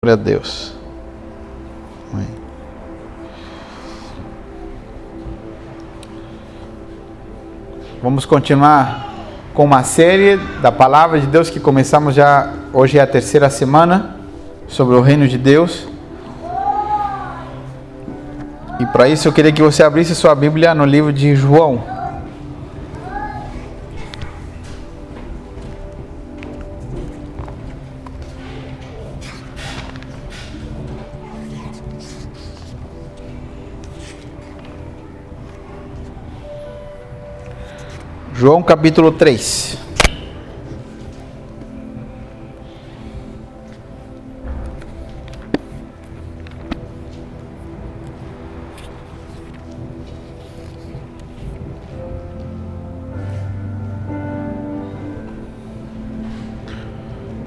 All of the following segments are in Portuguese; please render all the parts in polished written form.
Glória a Deus. Amém. Vamos continuar com uma série da Palavra de Deus que começamos já, hoje é a terceira semana, sobre o Reino de Deus. E para isso eu queria que você abrisse sua Bíblia no livro de João. João capítulo 3.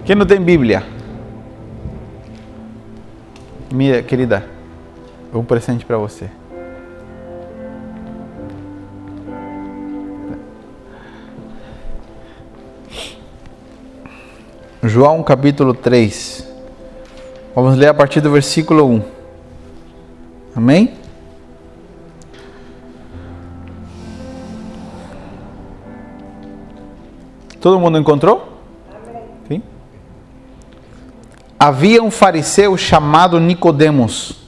Quem não tem Bíblia? Minha querida, um presente para você. João capítulo 3. Vamos ler a partir do versículo 1. Amém? Todo mundo encontrou? Amém. Sim. Havia um fariseu chamado Nicodemos.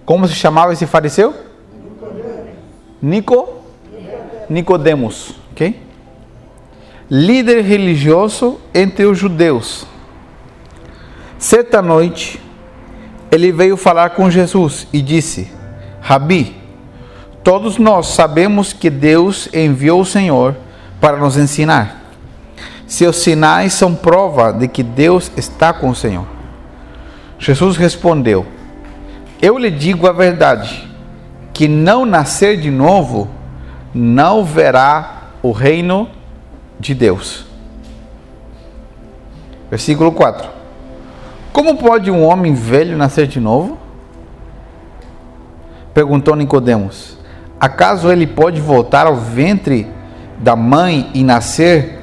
Como se chamava esse fariseu? Nicodemos. Ok? Líder religioso entre os judeus. Certa noite, ele veio falar com Jesus e disse: Rabi, todos nós sabemos que Deus enviou o Senhor para nos ensinar. Seus sinais são prova de que Deus está com o Senhor. Jesus respondeu: Eu lhe digo a verdade, que não nascer de novo, não verá o reino de Deus. Versículo 4. Como pode um homem velho nascer de novo? Perguntou Nicodemos. Acaso ele pode voltar ao ventre da mãe e nascer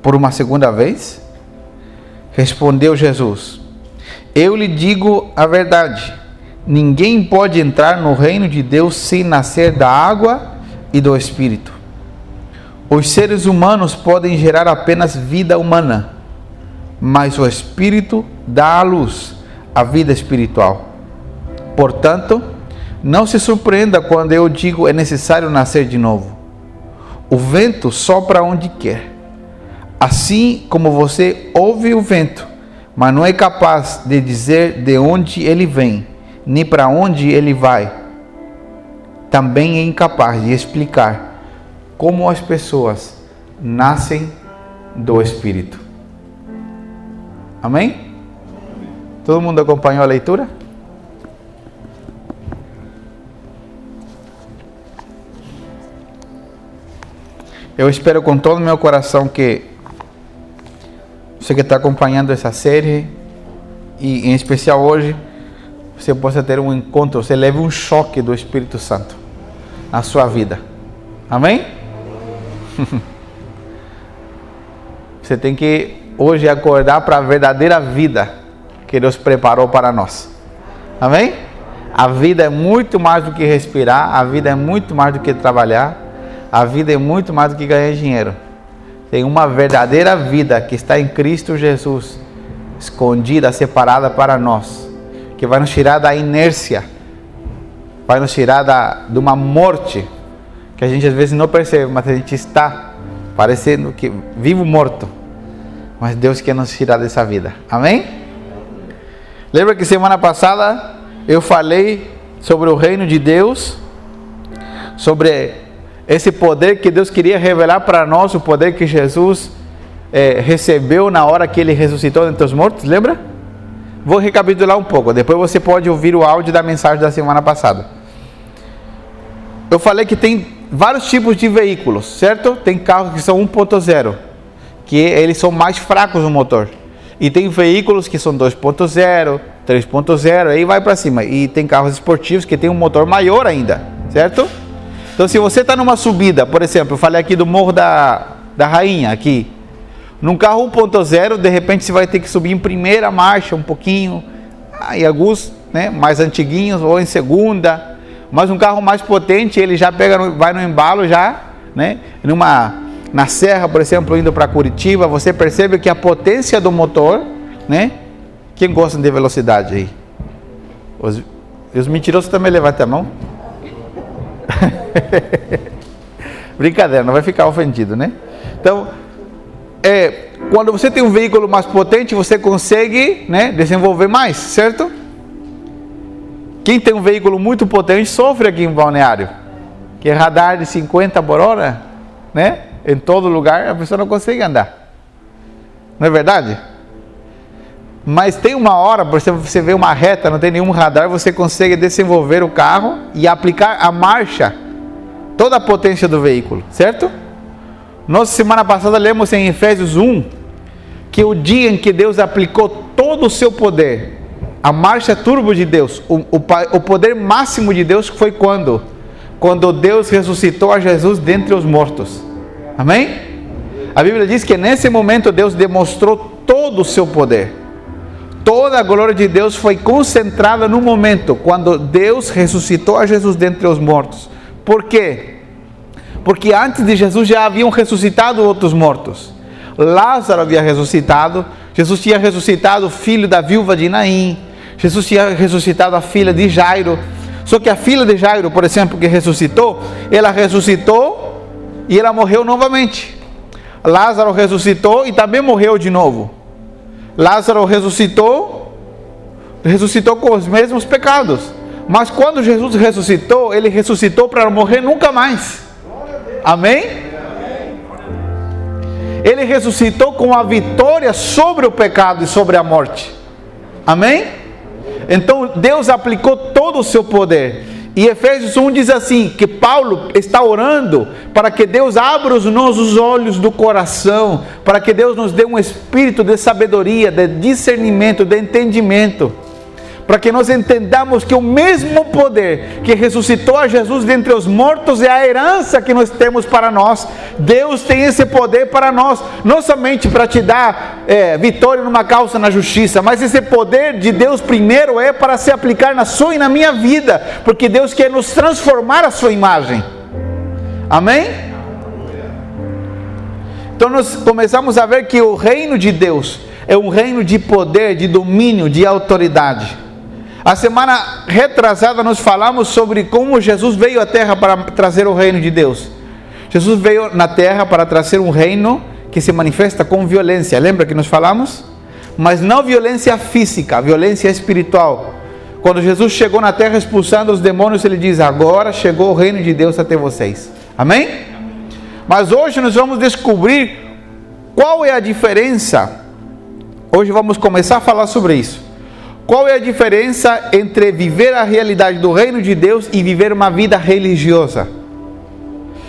por uma segunda vez? Respondeu Jesus: Eu lhe digo a verdade, ninguém pode entrar no reino de Deus sem nascer da água e do Espírito. Os seres humanos podem gerar apenas vida humana, mas o Espírito dá à luz a vida espiritual. Portanto, não se surpreenda quando eu digo é necessário nascer de novo. O vento sopra onde quer. Assim como você ouve o vento, mas não é capaz de dizer de onde ele vem, nem para onde ele vai, também é incapaz de explicar como as pessoas nascem do Espírito. Amém? Todo mundo acompanhou a leitura? Eu espero com todo o meu coração que você que está acompanhando essa série, e em especial hoje, você possa ter um encontro, você leve um choque do Espírito Santo na sua vida. Amém? Você tem que hoje acordar para a verdadeira vida que Deus preparou para nós. Amém? A vida é muito mais do que respirar, a vida é muito mais do que trabalhar, a vida é muito mais do que ganhar dinheiro. Tem uma verdadeira vida que está em Cristo Jesus, escondida, separada para nós, que vai nos tirar da inércia, vai nos tirar de uma morte que a gente às vezes não percebe, mas a gente está parecendo que vivo morto. Mas Deus quer nos tirar dessa vida. Amém? Lembra que semana passada eu falei sobre o reino de Deus, sobre esse poder que Deus queria revelar para nós, o poder que Jesus recebeu na hora que ele ressuscitou dentre os mortos, lembra? Vou recapitular um pouco, depois você pode ouvir o áudio da mensagem da semana passada. Eu falei que tem vários tipos de veículos, certo? Tem carros que são 1.0, que eles são mais fracos no motor. E tem veículos que são 2.0, 3.0, aí vai para cima. E tem carros esportivos que tem um motor maior ainda, certo? Então se você está numa subida, por exemplo, eu falei aqui do Morro da Rainha, aqui. Num carro 1.0, de repente você vai ter que subir em primeira marcha um pouquinho, e alguns, né, mais antiguinhos ou em segunda, mas um carro mais potente, ele já vai no embalo já, né, na serra, por exemplo, indo para Curitiba, você percebe que a potência do motor, né, quem gosta de velocidade aí? Os mentirosos também levantam a mão. Brincadeira, não vai ficar ofendido, né? Então, quando você tem um veículo mais potente, você consegue, né, desenvolver mais, certo? Quem tem um veículo muito potente sofre aqui em Balneário, que é radar de 50 por hora, né? Em todo lugar, a pessoa não consegue andar. Não é verdade? Mas tem uma hora, por exemplo, você vê uma reta, não tem nenhum radar, você consegue desenvolver o carro e aplicar a marcha, toda a potência do veículo, certo? Nós, semana passada, lemos em Efésios 1, que o dia em que Deus aplicou todo o seu poder, a marcha turbo de Deus, o poder máximo de Deus foi quando? Quando Deus ressuscitou a Jesus dentre os mortos. Amém? A Bíblia diz que nesse momento Deus demonstrou todo o seu poder. Toda a glória de Deus foi concentrada no momento quando Deus ressuscitou a Jesus dentre os mortos. Por quê? Porque antes de Jesus já haviam ressuscitado outros mortos. Lázaro havia ressuscitado, Jesus tinha ressuscitado o filho da viúva de Naim, Jesus tinha ressuscitado a filha de Jairo. Só que a filha de Jairo, por exemplo, que ressuscitou, ela ressuscitou e ela morreu novamente. Lázaro ressuscitou e também morreu de novo. Lázaro ressuscitou com os mesmos pecados. Mas quando Jesus ressuscitou, ele ressuscitou para morrer nunca mais. Amém? Ele ressuscitou com a vitória sobre o pecado e sobre a morte. Amém? Então Deus aplicou todo o seu poder. E Efésios 1 diz assim, que Paulo está orando para que Deus abra os nossos olhos do coração, para que Deus nos dê um espírito de sabedoria, de discernimento, de entendimento, para que nós entendamos que o mesmo poder que ressuscitou a Jesus dentre os mortos é a herança que nós temos para nós. Deus tem esse poder para nós, não somente para te dar vitória numa causa na justiça, mas esse poder de Deus primeiro é para se aplicar na sua e na minha vida, porque Deus quer nos transformar à sua imagem. Amém? Então nós começamos a ver que o reino de Deus é um reino de poder, de domínio, de autoridade. A semana retrasada nós falamos sobre como Jesus veio à terra para trazer o reino de Deus. Jesus veio na terra para trazer um reino que se manifesta com violência. Lembra que nós falamos? Mas não violência física, violência espiritual. Quando Jesus chegou na terra expulsando os demônios, ele diz: agora chegou o reino de Deus até vocês. Amém? Mas hoje nós vamos descobrir qual é a diferença. Hoje vamos começar a falar sobre isso. Qual é a diferença entre viver a realidade do reino de Deus e viver uma vida religiosa?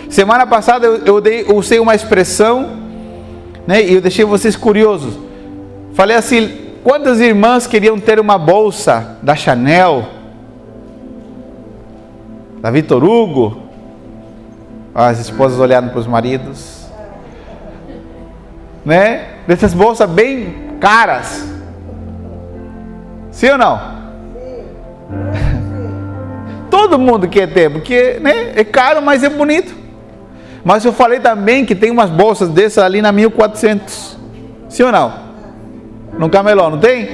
Semana passada eu usei uma expressão, né, e eu deixei vocês curiosos. Falei assim: quantas irmãs queriam ter uma bolsa da Chanel, da Vitor Hugo? As esposas olhando para os maridos, né? Dessas bolsas bem caras. Sim ou não? Todo mundo quer ter, porque, né, é caro, mas é bonito. Mas eu falei também que tem umas bolsas dessas ali na 1400. Sim ou não? No camelô, não tem?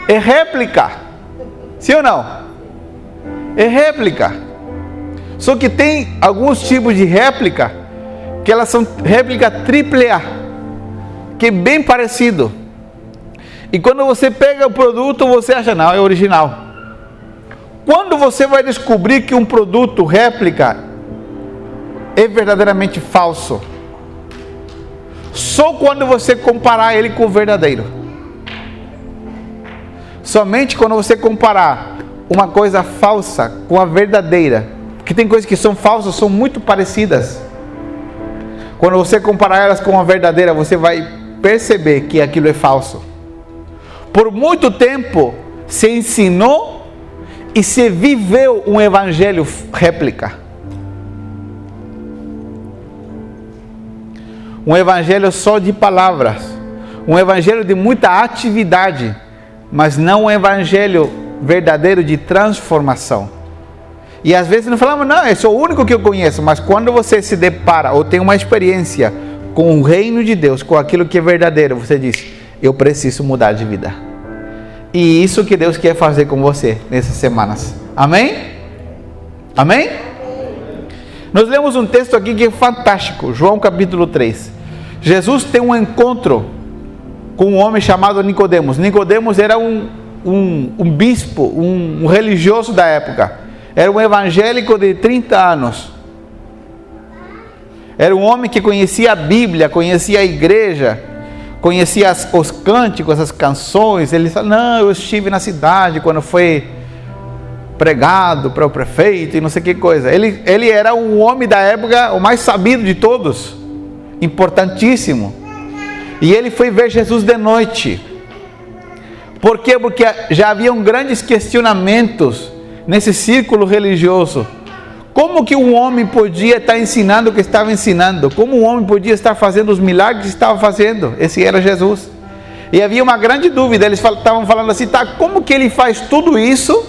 É réplica. Sim ou não? É réplica. Só que tem alguns tipos de réplica que elas são réplica AAA, que é bem parecido. E quando você pega o produto, você acha, não, é original. Quando você vai descobrir que um produto réplica é verdadeiramente falso? Só quando você comparar ele com o verdadeiro. Somente quando você comparar uma coisa falsa com a verdadeira. Porque tem coisas que são falsas, são muito parecidas. Quando você comparar elas com a verdadeira, você vai perceber que aquilo é falso. Por muito tempo se ensinou e se viveu um evangelho réplica. Um evangelho só de palavras. Um evangelho de muita atividade, mas não um evangelho verdadeiro de transformação. E às vezes nós falamos, não, esse é o único que eu conheço, mas quando você se depara ou tem uma experiência com o reino de Deus, com aquilo que é verdadeiro, você diz, eu preciso mudar de vida. E isso que Deus quer fazer com você nessas semanas. Amém? Amém? Nós lemos um texto aqui que é fantástico, João capítulo 3. Jesus tem um encontro com um homem chamado Nicodemos. Nicodemos era um bispo, um religioso da época. Era um evangélico de 30 anos. Era um homem que conhecia a Bíblia, conhecia a igreja, conhecia os cânticos, as canções. Ele falou, não, eu estive na cidade quando foi pregado para o prefeito e não sei que coisa. Ele era um homem da época, o mais sabido de todos, importantíssimo. E ele foi ver Jesus de noite. Por quê? Porque já haviam grandes questionamentos nesse círculo religioso. Como que um homem podia estar ensinando o que estava ensinando? Como um homem podia estar fazendo os milagres que estava fazendo? Esse era Jesus. E havia uma grande dúvida. Eles estavam falando assim, tá, como que ele faz tudo isso?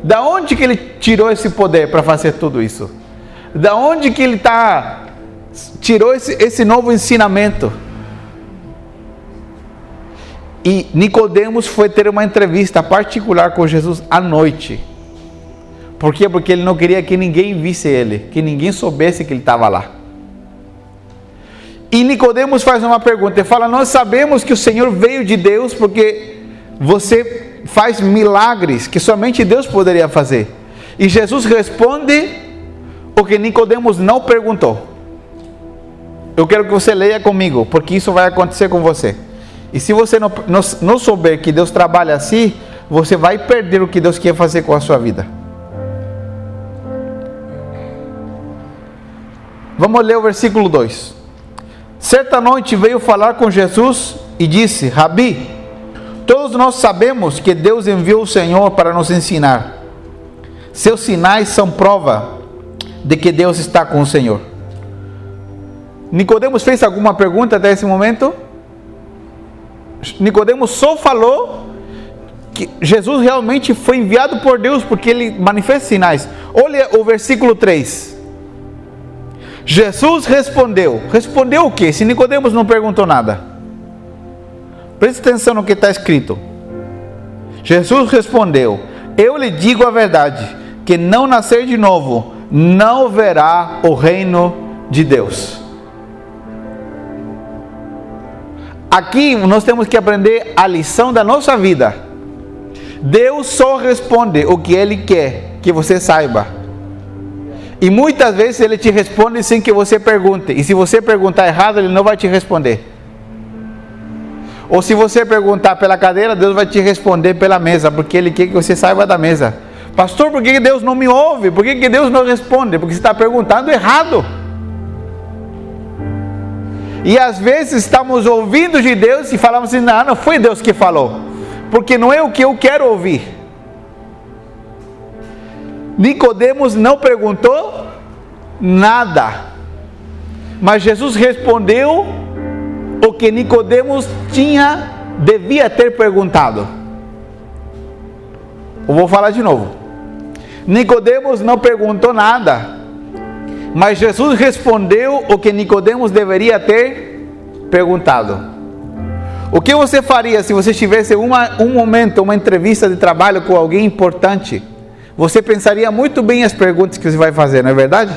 Da onde que ele tirou esse poder para fazer tudo isso? Da onde que ele tirou esse novo ensinamento? E Nicodemos foi ter uma entrevista particular com Jesus à noite. Por quê? Porque ele não queria que ninguém visse ele, que ninguém soubesse que ele estava lá. E Nicodemos faz uma pergunta, ele fala, nós sabemos que o Senhor veio de Deus porque você faz milagres que somente Deus poderia fazer. E Jesus responde o que Nicodemos não perguntou. Eu quero que você leia comigo, porque isso vai acontecer com você. E se você não souber que Deus trabalha assim, você vai perder o que Deus quer fazer com a sua vida. Vamos ler o versículo 2. Certa noite veio falar com Jesus e disse, Rabi, todos nós sabemos que Deus enviou o Senhor para nos ensinar. Seus sinais são prova de que Deus está com o Senhor. Nicodemos fez alguma pergunta até esse momento? Nicodemos só falou que Jesus realmente foi enviado por Deus, porque ele manifesta sinais. Olha o versículo 3. Jesus respondeu. Respondeu o quê? Se Nicodemos não perguntou nada. Preste atenção no que está escrito. Jesus respondeu, eu lhe digo a verdade, que não nascer de novo, não verá o reino de Deus. Aqui nós temos que aprender a lição da nossa vida. Deus só responde o que Ele quer que você saiba. E muitas vezes Ele te responde sem que você pergunte. E se você perguntar errado, Ele não vai te responder. Ou se você perguntar pela cadeira, Deus vai te responder pela mesa, porque Ele quer que você saiba da mesa. Pastor, por que Deus não me ouve? Por que Deus não responde? Porque você está perguntando errado. E às vezes estamos ouvindo de Deus e falamos assim, não foi Deus que falou, porque não é o que eu quero ouvir. Nicodemos não perguntou nada, mas Jesus respondeu o que Nicodemos devia ter perguntado. Eu vou falar de novo. Nicodemos não perguntou nada, mas Jesus respondeu o que Nicodemos deveria ter perguntado. O que você faria se você tivesse um momento, uma entrevista de trabalho com alguém importante? Você pensaria muito bem as perguntas que você vai fazer, não é verdade?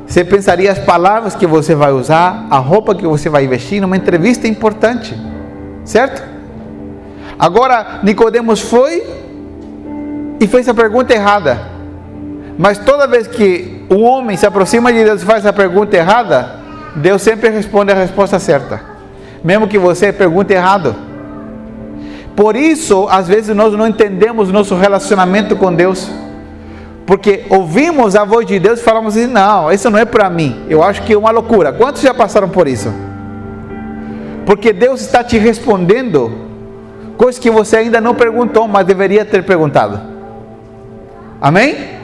Você pensaria as palavras que você vai usar, a roupa que você vai vestir numa entrevista importante, certo? Agora, Nicodemos foi e fez a pergunta errada. Mas toda vez que um homem se aproxima de Deus e faz a pergunta errada, Deus sempre responde a resposta certa, mesmo que você pergunte errado. Por isso, às vezes nós não entendemos nosso relacionamento com Deus, porque ouvimos a voz de Deus e falamos assim, não, isso não é para mim, eu acho que é uma loucura. Quantos já passaram por isso? Porque Deus está te respondendo coisas que você ainda não perguntou, mas deveria ter perguntado. Amém?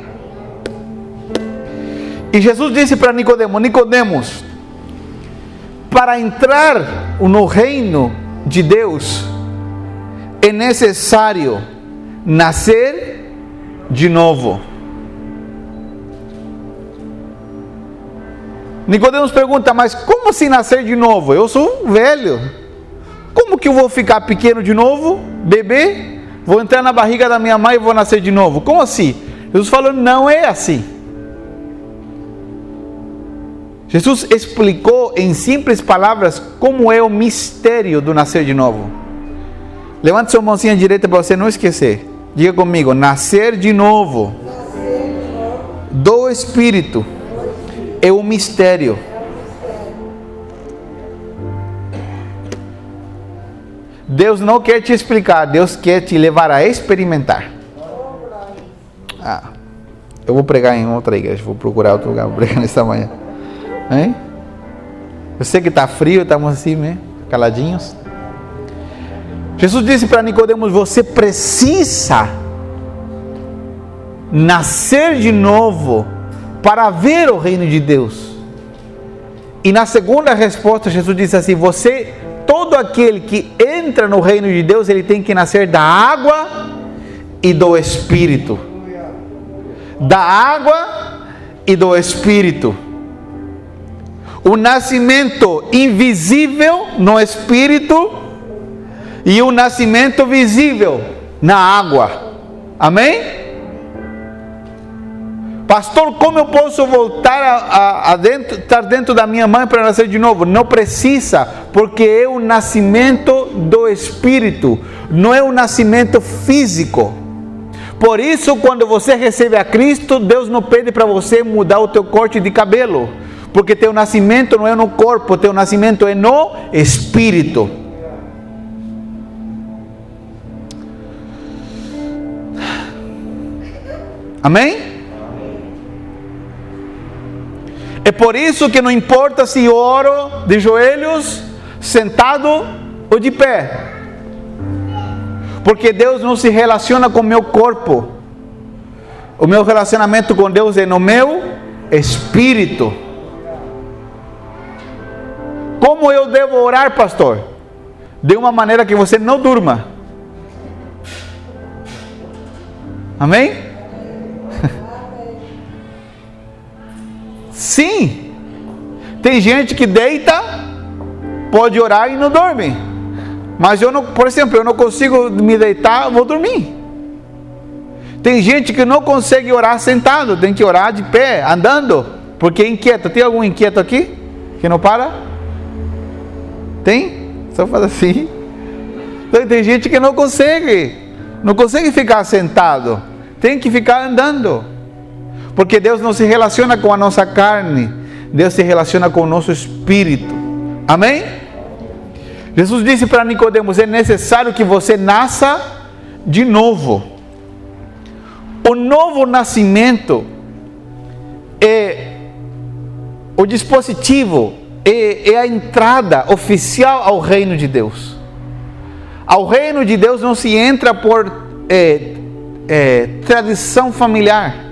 E Jesus disse para Nicodemos, Nicodemos, para entrar no reino de Deus, é necessário nascer de novo. Nicodemos pergunta, mas como assim nascer de novo? Eu sou velho. Como que eu vou ficar pequeno de novo? Bebê? Vou entrar na barriga da minha mãe e vou nascer de novo? Como assim? Jesus falou, não é assim. Jesus explicou em simples palavras como é o mistério do nascer de novo. Levante sua mãozinha direita para você não esquecer. Diga comigo, nascer de novo do Espírito é o mistério. Deus não quer te explicar, Deus quer te levar a experimentar. Eu vou pregar em outra igreja, vou procurar outro lugar, vou pregar nessa manhã. Hein? Eu sei que está frio, estamos assim, né? Caladinhos. Jesus disse para Nicodemos, você precisa nascer de novo para ver o reino de Deus. E na segunda resposta, Jesus disse assim, todo aquele que entra no reino de Deus, ele tem que nascer da água e do Espírito. Da água e do Espírito. O nascimento invisível no Espírito e o nascimento visível na água. Amém? Pastor, como eu posso voltar estar dentro da minha mãe para nascer de novo? Não precisa, porque é o nascimento do Espírito, não é o nascimento físico. Por isso, quando você recebe a Cristo, Deus não pede para você mudar o teu corte de cabelo, porque teu nascimento não é no corpo, teu nascimento é no Espírito. Amém? É por isso que não importa se eu oro de joelhos, sentado ou de pé, porque Deus não se relaciona com o meu corpo. O meu relacionamento com Deus é no meu Espírito. Como eu devo orar, pastor? De uma maneira que você não durma. Amém? Sim. Tem gente que deita, pode orar e não dorme. Mas eu não, por exemplo, eu não consigo me deitar, vou dormir. Tem gente que não consegue orar sentado, tem que orar de pé, andando, porque é inquieto. Tem algum inquieto aqui? Que não para? Tem? Só faz assim. Então, tem gente que não consegue ficar sentado, tem que ficar andando. Porque Deus não se relaciona com a nossa carne, Deus se relaciona com o nosso espírito. Amém? Jesus disse para Nicodemos, é necessário que você nasça de novo. O novo nascimento é o dispositivo, é a entrada oficial ao reino de Deus. Ao reino de Deus não se entra por tradição familiar.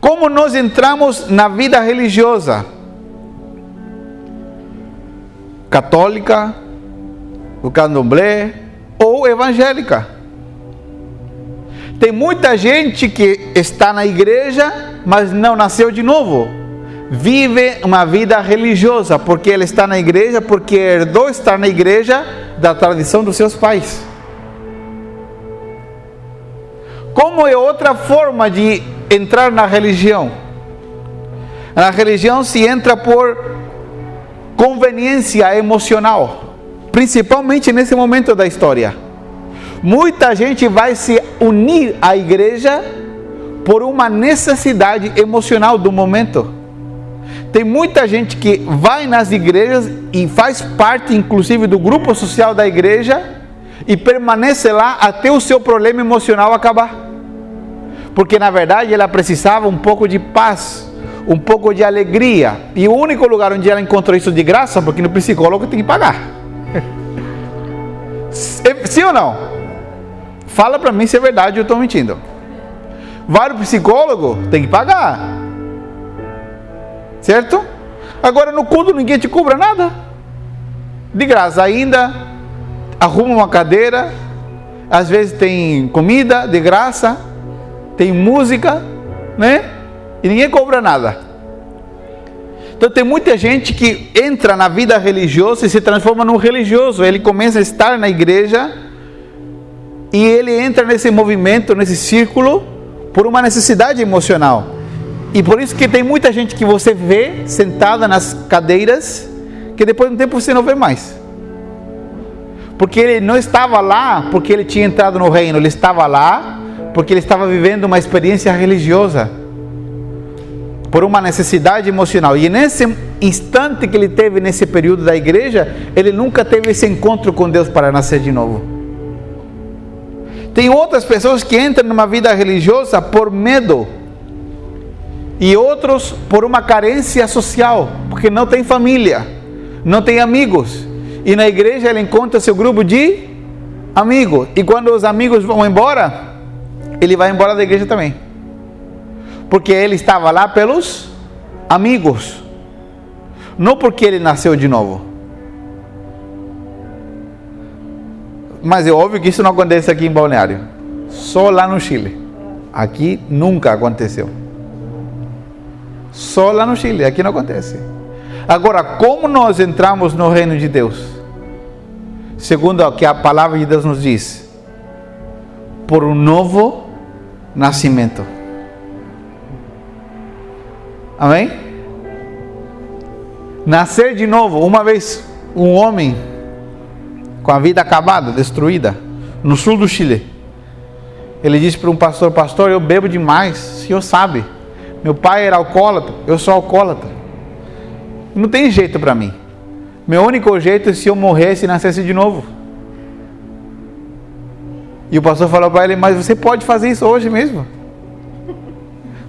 Como nós entramos na vida religiosa? Católica, o candomblé ou evangélica. Tem muita gente que está na igreja, mas não nasceu de novo. Vive uma vida religiosa, porque ele está na igreja, porque herdou estar na igreja da tradição dos seus pais. Como é outra forma de entrar na religião? Na religião se entra por conveniência emocional, principalmente nesse momento da história. Muita gente vai se unir à igreja por uma necessidade emocional do momento. Tem muita gente que vai nas igrejas e faz parte inclusive do grupo social da igreja e permanece lá até o seu problema emocional acabar. Porque na verdade ela precisava um pouco de paz, um pouco de alegria. E o único lugar onde ela encontrou isso de graça, porque no psicólogo tem que pagar. Sim ou não? Fala para mim se é verdade ou eu estou mentindo. Vai no psicólogo, tem que pagar. Certo? Agora no culto ninguém te cobra nada. De graça ainda, arruma uma cadeira, às vezes tem comida de graça, tem música, né? E ninguém cobra nada. Então tem muita gente que entra na vida religiosa e se transforma num religioso. Ele começa a estar na igreja e ele entra nesse movimento, nesse círculo, por uma necessidade emocional. E por isso que tem muita gente que você vê sentada nas cadeiras, que depois de um tempo você não vê mais. Porque ele não estava lá porque ele tinha entrado no reino, ele estava lá porque ele estava vivendo uma experiência religiosa, por uma necessidade emocional. E nesse instante que ele teve nesse período da igreja, ele nunca teve esse encontro com Deus para nascer de novo. Tem outras pessoas que entram numa vida religiosa por medo, e outros por uma carência social, porque não tem família, não tem amigos, e na igreja ele encontra seu grupo de amigos, e quando os amigos vão embora, ele vai embora da igreja também, porque ele estava lá pelos amigos, não porque ele nasceu de novo. Mas é óbvio que isso não acontece aqui em Balneário, só lá no Chile. Aqui nunca aconteceu, só lá no Chile, aqui não acontece. Agora, como nós entramos no reino de Deus? Segundo o que a palavra de Deus nos diz, por um novo nascimento. Amém? Nascer de novo. Uma vez um homem com a vida acabada, destruída, no sul do Chile, ele disse para um pastor: pastor, eu bebo demais, o senhor sabe, meu pai era alcoólatra, eu sou alcoólatra, não tem jeito para mim, meu único jeito é se eu morresse e nascesse de novo. E o pastor falou para ele: mas você pode fazer isso hoje mesmo?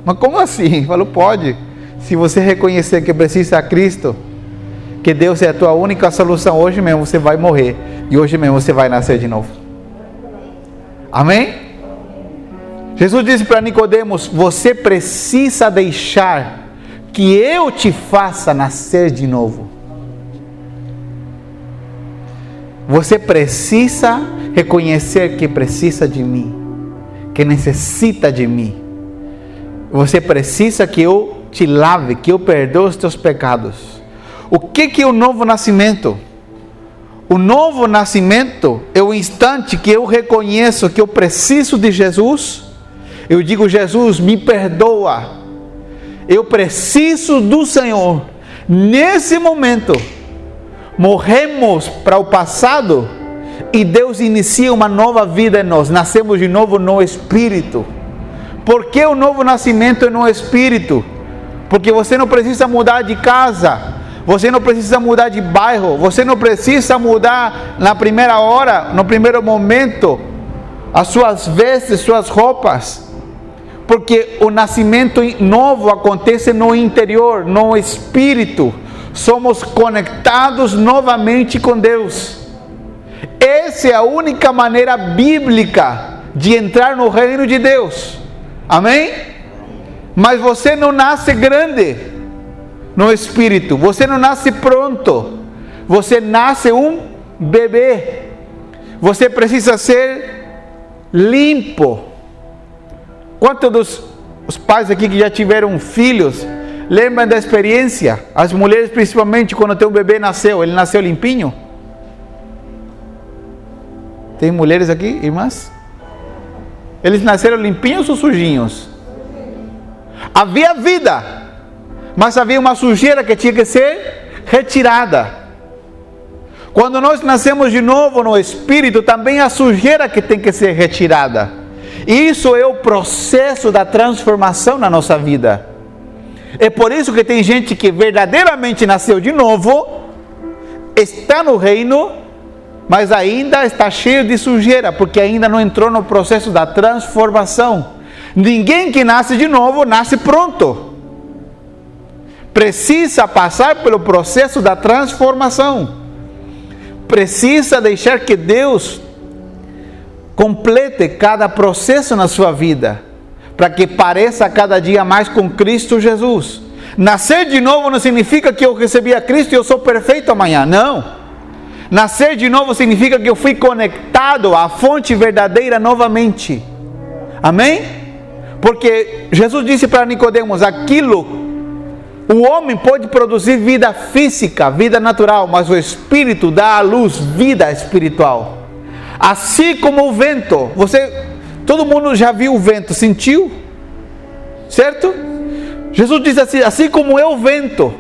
Mas como assim? Ele falou: pode, se você reconhecer que precisa a Cristo, que Deus é a tua única solução, hoje mesmo você vai morrer, e hoje mesmo você vai nascer de novo. Amém? Jesus disse para Nicodemos: você precisa deixar que eu te faça nascer de novo. Você precisa reconhecer que precisa de mim, que necessita de mim. Você precisa que eu te lave, que eu perdoe os teus pecados. O que é o novo nascimento? O novo nascimento é o instante que eu reconheço que eu preciso de Jesus. Eu digo: Jesus, me perdoa, eu preciso do Senhor. Nesse momento, morremos para o passado e Deus inicia uma nova vida em nós. Nascemos de novo no Espírito. Por que o novo nascimento é no Espírito? Porque você não precisa mudar de casa, você não precisa mudar de bairro, você não precisa mudar na primeira hora, no primeiro momento, as suas vestes, suas roupas. Porque o nascimento novo acontece no interior, no Espírito. Somos conectados novamente com Deus. Essa é a única maneira bíblica de entrar no reino de Deus. Amém? Mas você não nasce grande no Espírito. Você não nasce pronto. Você nasce um bebê. Você precisa ser limpo. Quantos dos pais aqui que já tiveram filhos lembram da experiência? As mulheres, principalmente, quando teu bebê nasceu, ele nasceu limpinho? Tem mulheres aqui, irmãs? Eles nasceram limpinhos ou sujinhos? Havia vida, mas havia uma sujeira que tinha que ser retirada. Quando nós nascemos de novo no Espírito, também a sujeira que tem que ser retirada. Isso é o processo da transformação na nossa vida. É por isso que tem gente que verdadeiramente nasceu de novo, está no reino, mas ainda está cheio de sujeira, porque ainda não entrou no processo da transformação. Ninguém que nasce de novo, nasce pronto. Precisa passar pelo processo da transformação. Precisa deixar que Deus complete cada processo na sua vida, para que pareça cada dia mais com Cristo Jesus. Nascer de novo não significa que eu recebi a Cristo e eu sou perfeito amanhã, não. Nascer de novo significa que eu fui conectado à fonte verdadeira novamente. Amém? Porque Jesus disse para Nicodemos, o homem pode produzir vida física, vida natural, mas o Espírito dá à luz vida espiritual. Assim como o vento, todo mundo já viu o vento, sentiu? Certo? Jesus diz assim como é o vento,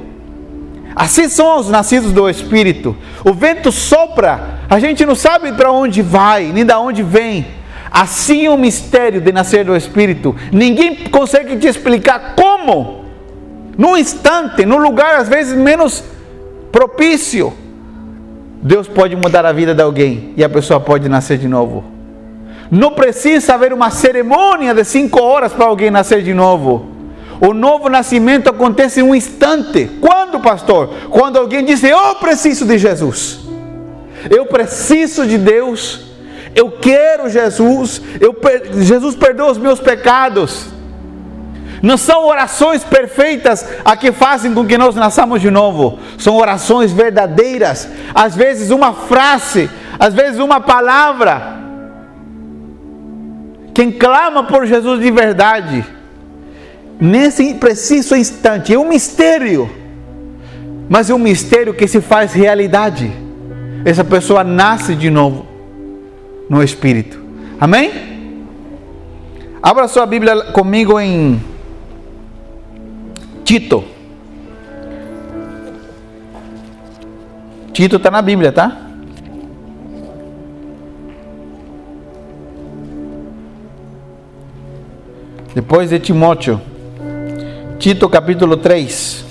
assim são os nascidos do Espírito. O vento sopra, a gente não sabe para onde vai, nem de onde vem. Assim é o mistério de nascer do Espírito. Ninguém consegue te explicar como. Num instante, num lugar às vezes menos propício, Deus pode mudar a vida de alguém e a pessoa pode nascer de novo. Não precisa haver uma cerimônia de 5 horas para alguém nascer de novo. O novo nascimento acontece em um instante. Quando, pastor? Quando alguém diz, eu preciso de Jesus. Eu preciso de Deus. Eu quero Jesus. Jesus perdoa os meus pecados. Não são orações perfeitas a que fazem com que nós nasçamos de novo. São orações verdadeiras. Às vezes uma frase, às vezes uma palavra. Quem clama por Jesus de verdade, nesse preciso instante, é um mistério. Mas é um mistério que se faz realidade. Essa pessoa nasce de novo no Espírito. Amém? Abra sua Bíblia comigo em Tito. Tito está na Bíblia, tá? Depois de Timóteo. Tito capítulo 3.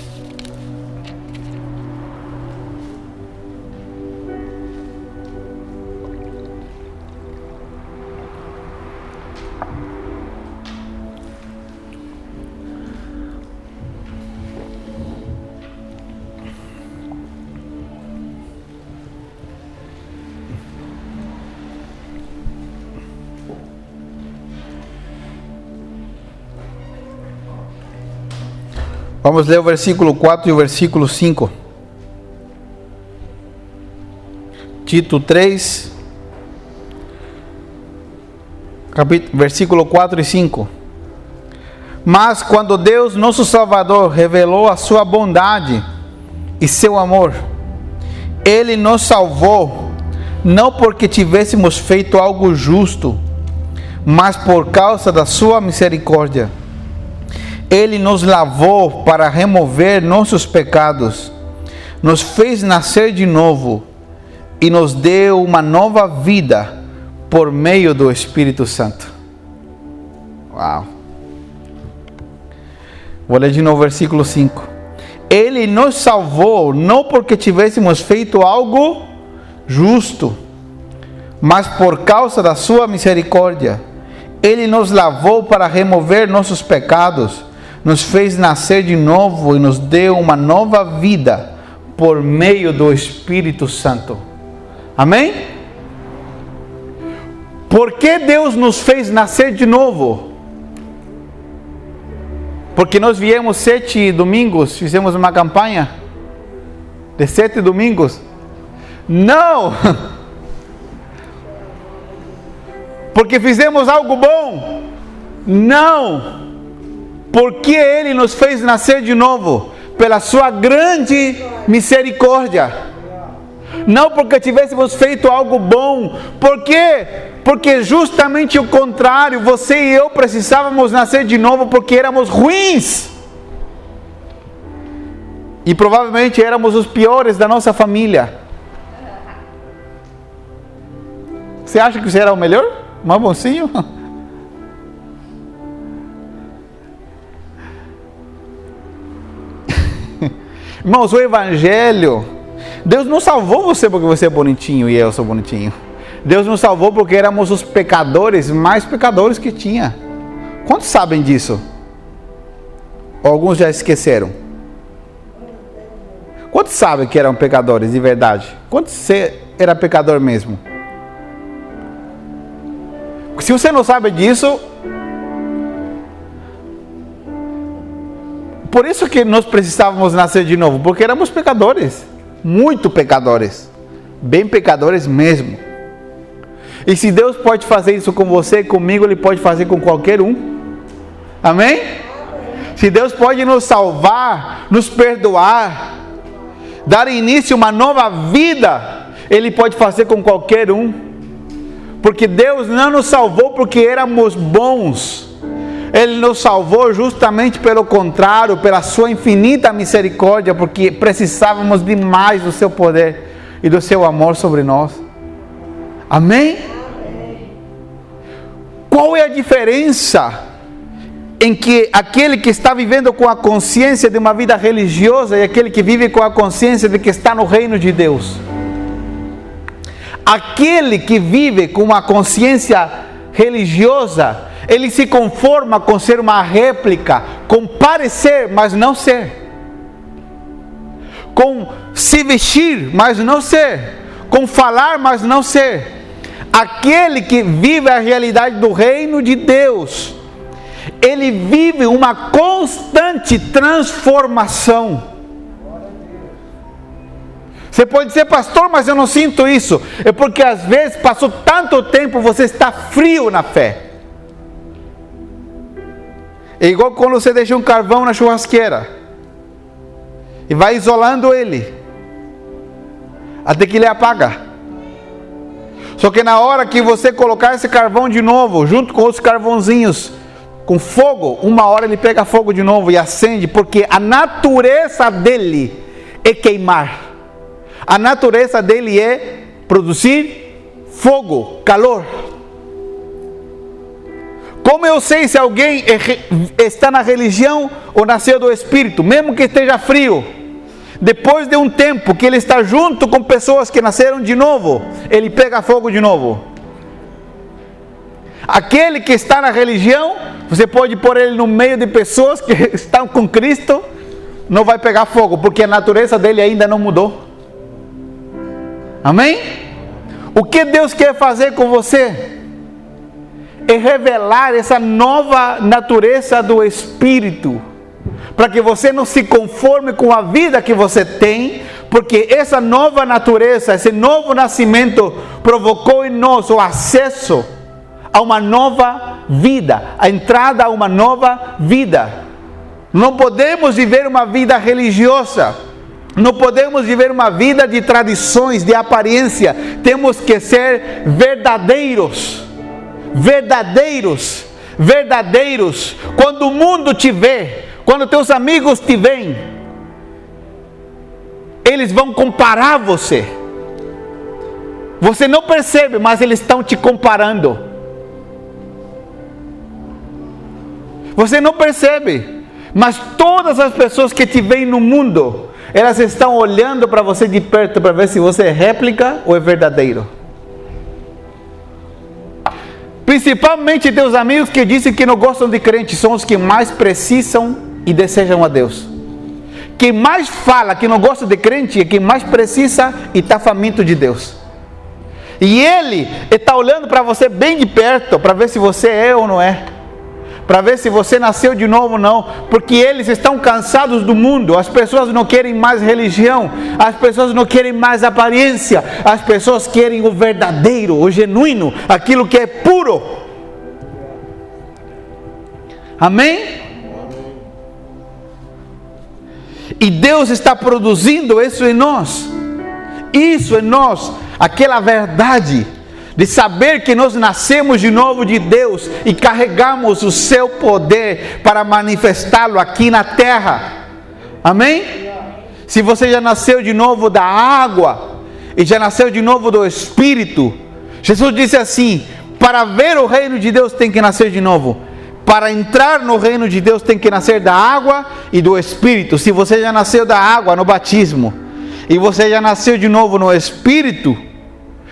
Vamos ler o versículo 4 e o versículo 5. Tito 3, versículo 4 e 5. Mas quando Deus, nosso Salvador, revelou a sua bondade e seu amor, Ele nos salvou, não porque tivéssemos feito algo justo, mas por causa da sua misericórdia. Ele nos lavou para remover nossos pecados, nos fez nascer de novo e nos deu uma nova vida por meio do Espírito Santo. Uau! Vou ler de novo o versículo 5. Ele nos salvou não porque tivéssemos feito algo justo, mas por causa da sua misericórdia. Ele nos lavou para remover nossos pecados, nos fez nascer de novo e nos deu uma nova vida por meio do Espírito Santo. Amém? Por que Deus nos fez nascer de novo? Porque nós viemos 7 domingos, fizemos uma campanha de 7 domingos? Não! Porque fizemos algo bom? Não! Porque Ele nos fez nascer de novo, pela sua grande misericórdia. Não porque tivéssemos feito algo bom. Por quê? Porque justamente o contrário, você e eu precisávamos nascer de novo porque éramos ruins. E provavelmente éramos os piores da nossa família. Você acha que você era o melhor? Mais bonzinho? Irmãos, o Evangelho, Deus não salvou você porque você é bonitinho e eu sou bonitinho. Deus nos salvou porque éramos os pecadores mais pecadores que tinha. Quantos sabem disso? Ou alguns já esqueceram? Quantos sabem que eram pecadores de verdade? Quantos você era pecador mesmo? Se você não sabe disso, por isso que nós precisávamos nascer de novo, porque éramos pecadores, muito pecadores, bem pecadores mesmo. E se Deus pode fazer isso com você e comigo, Ele pode fazer com qualquer um. Amém? Se Deus pode nos salvar, nos perdoar, dar início a uma nova vida, Ele pode fazer com qualquer um. Porque Deus não nos salvou porque éramos bons. Ele nos salvou justamente pelo contrário, pela sua infinita misericórdia, porque precisávamos demais do seu poder e do seu amor sobre nós. Amém? Qual é a diferença em que aquele que está vivendo com a consciência de uma vida religiosa e aquele que vive com a consciência de que está no reino de Deus? Aquele que vive com uma consciência religiosa, ele se conforma com ser uma réplica, com parecer, mas não ser, com se vestir, mas não ser, com falar, mas não ser. Aquele que vive a realidade do reino de Deus, ele vive uma constante transformação. Você pode dizer, pastor, mas eu não sinto isso. É porque às vezes passou tanto tempo, você está frio na fé. É igual quando você deixa um carvão na churrasqueira e vai isolando ele até que ele apaga. Só que na hora que você colocar esse carvão de novo, junto com os carvãozinhos, com fogo, uma hora ele pega fogo de novo e acende, porque a natureza dele é queimar. A natureza dele é produzir fogo, calor. Como eu sei se alguém está na religião ou nasceu do Espírito, mesmo que esteja frio? Depois de um tempo que ele está junto com pessoas que nasceram de novo, ele pega fogo de novo. Aquele que está na religião, você pode pôr ele no meio de pessoas que estão com Cristo, não vai pegar fogo, porque a natureza dele ainda não mudou. Amém? O que Deus quer fazer com você é revelar essa nova natureza do Espírito, para que você não se conforme com a vida que você tem, porque essa nova natureza, esse novo nascimento provocou em nós o acesso a uma nova vida, a entrada a uma nova vida. Não podemos viver uma vida religiosa, não podemos viver uma vida de tradições, de aparência. Temos que ser verdadeiros, verdadeiros, verdadeiros. Quando o mundo te vê, quando teus amigos te veem, eles vão comparar você. Você não percebe, mas eles estão te comparando. Você não percebe, mas todas as pessoas que te veem no mundo, elas estão olhando para você de perto para ver se você é réplica ou é verdadeiro. Principalmente teus amigos que dizem que não gostam de crente, são os que mais precisam e desejam a Deus. Quem mais fala que não gosta de crente é quem mais precisa e está faminto de Deus. E ele está olhando para você bem de perto para ver se você é ou não é, para ver se você nasceu de novo ou não, porque eles estão cansados do mundo. As pessoas não querem mais religião, as pessoas não querem mais aparência, as pessoas querem o verdadeiro, o genuíno, aquilo que é puro. Amém? E Deus está produzindo isso em nós, aquela verdade de saber que nós nascemos de novo de Deus e carregamos o seu poder para manifestá-lo aqui na terra. Amém? Se você já nasceu de novo da água e já nasceu de novo do Espírito, Jesus disse assim: para ver o reino de Deus tem que nascer de novo. Para entrar no reino de Deus tem que nascer da água e do Espírito. Se você já nasceu da água no batismo e você já nasceu de novo no Espírito,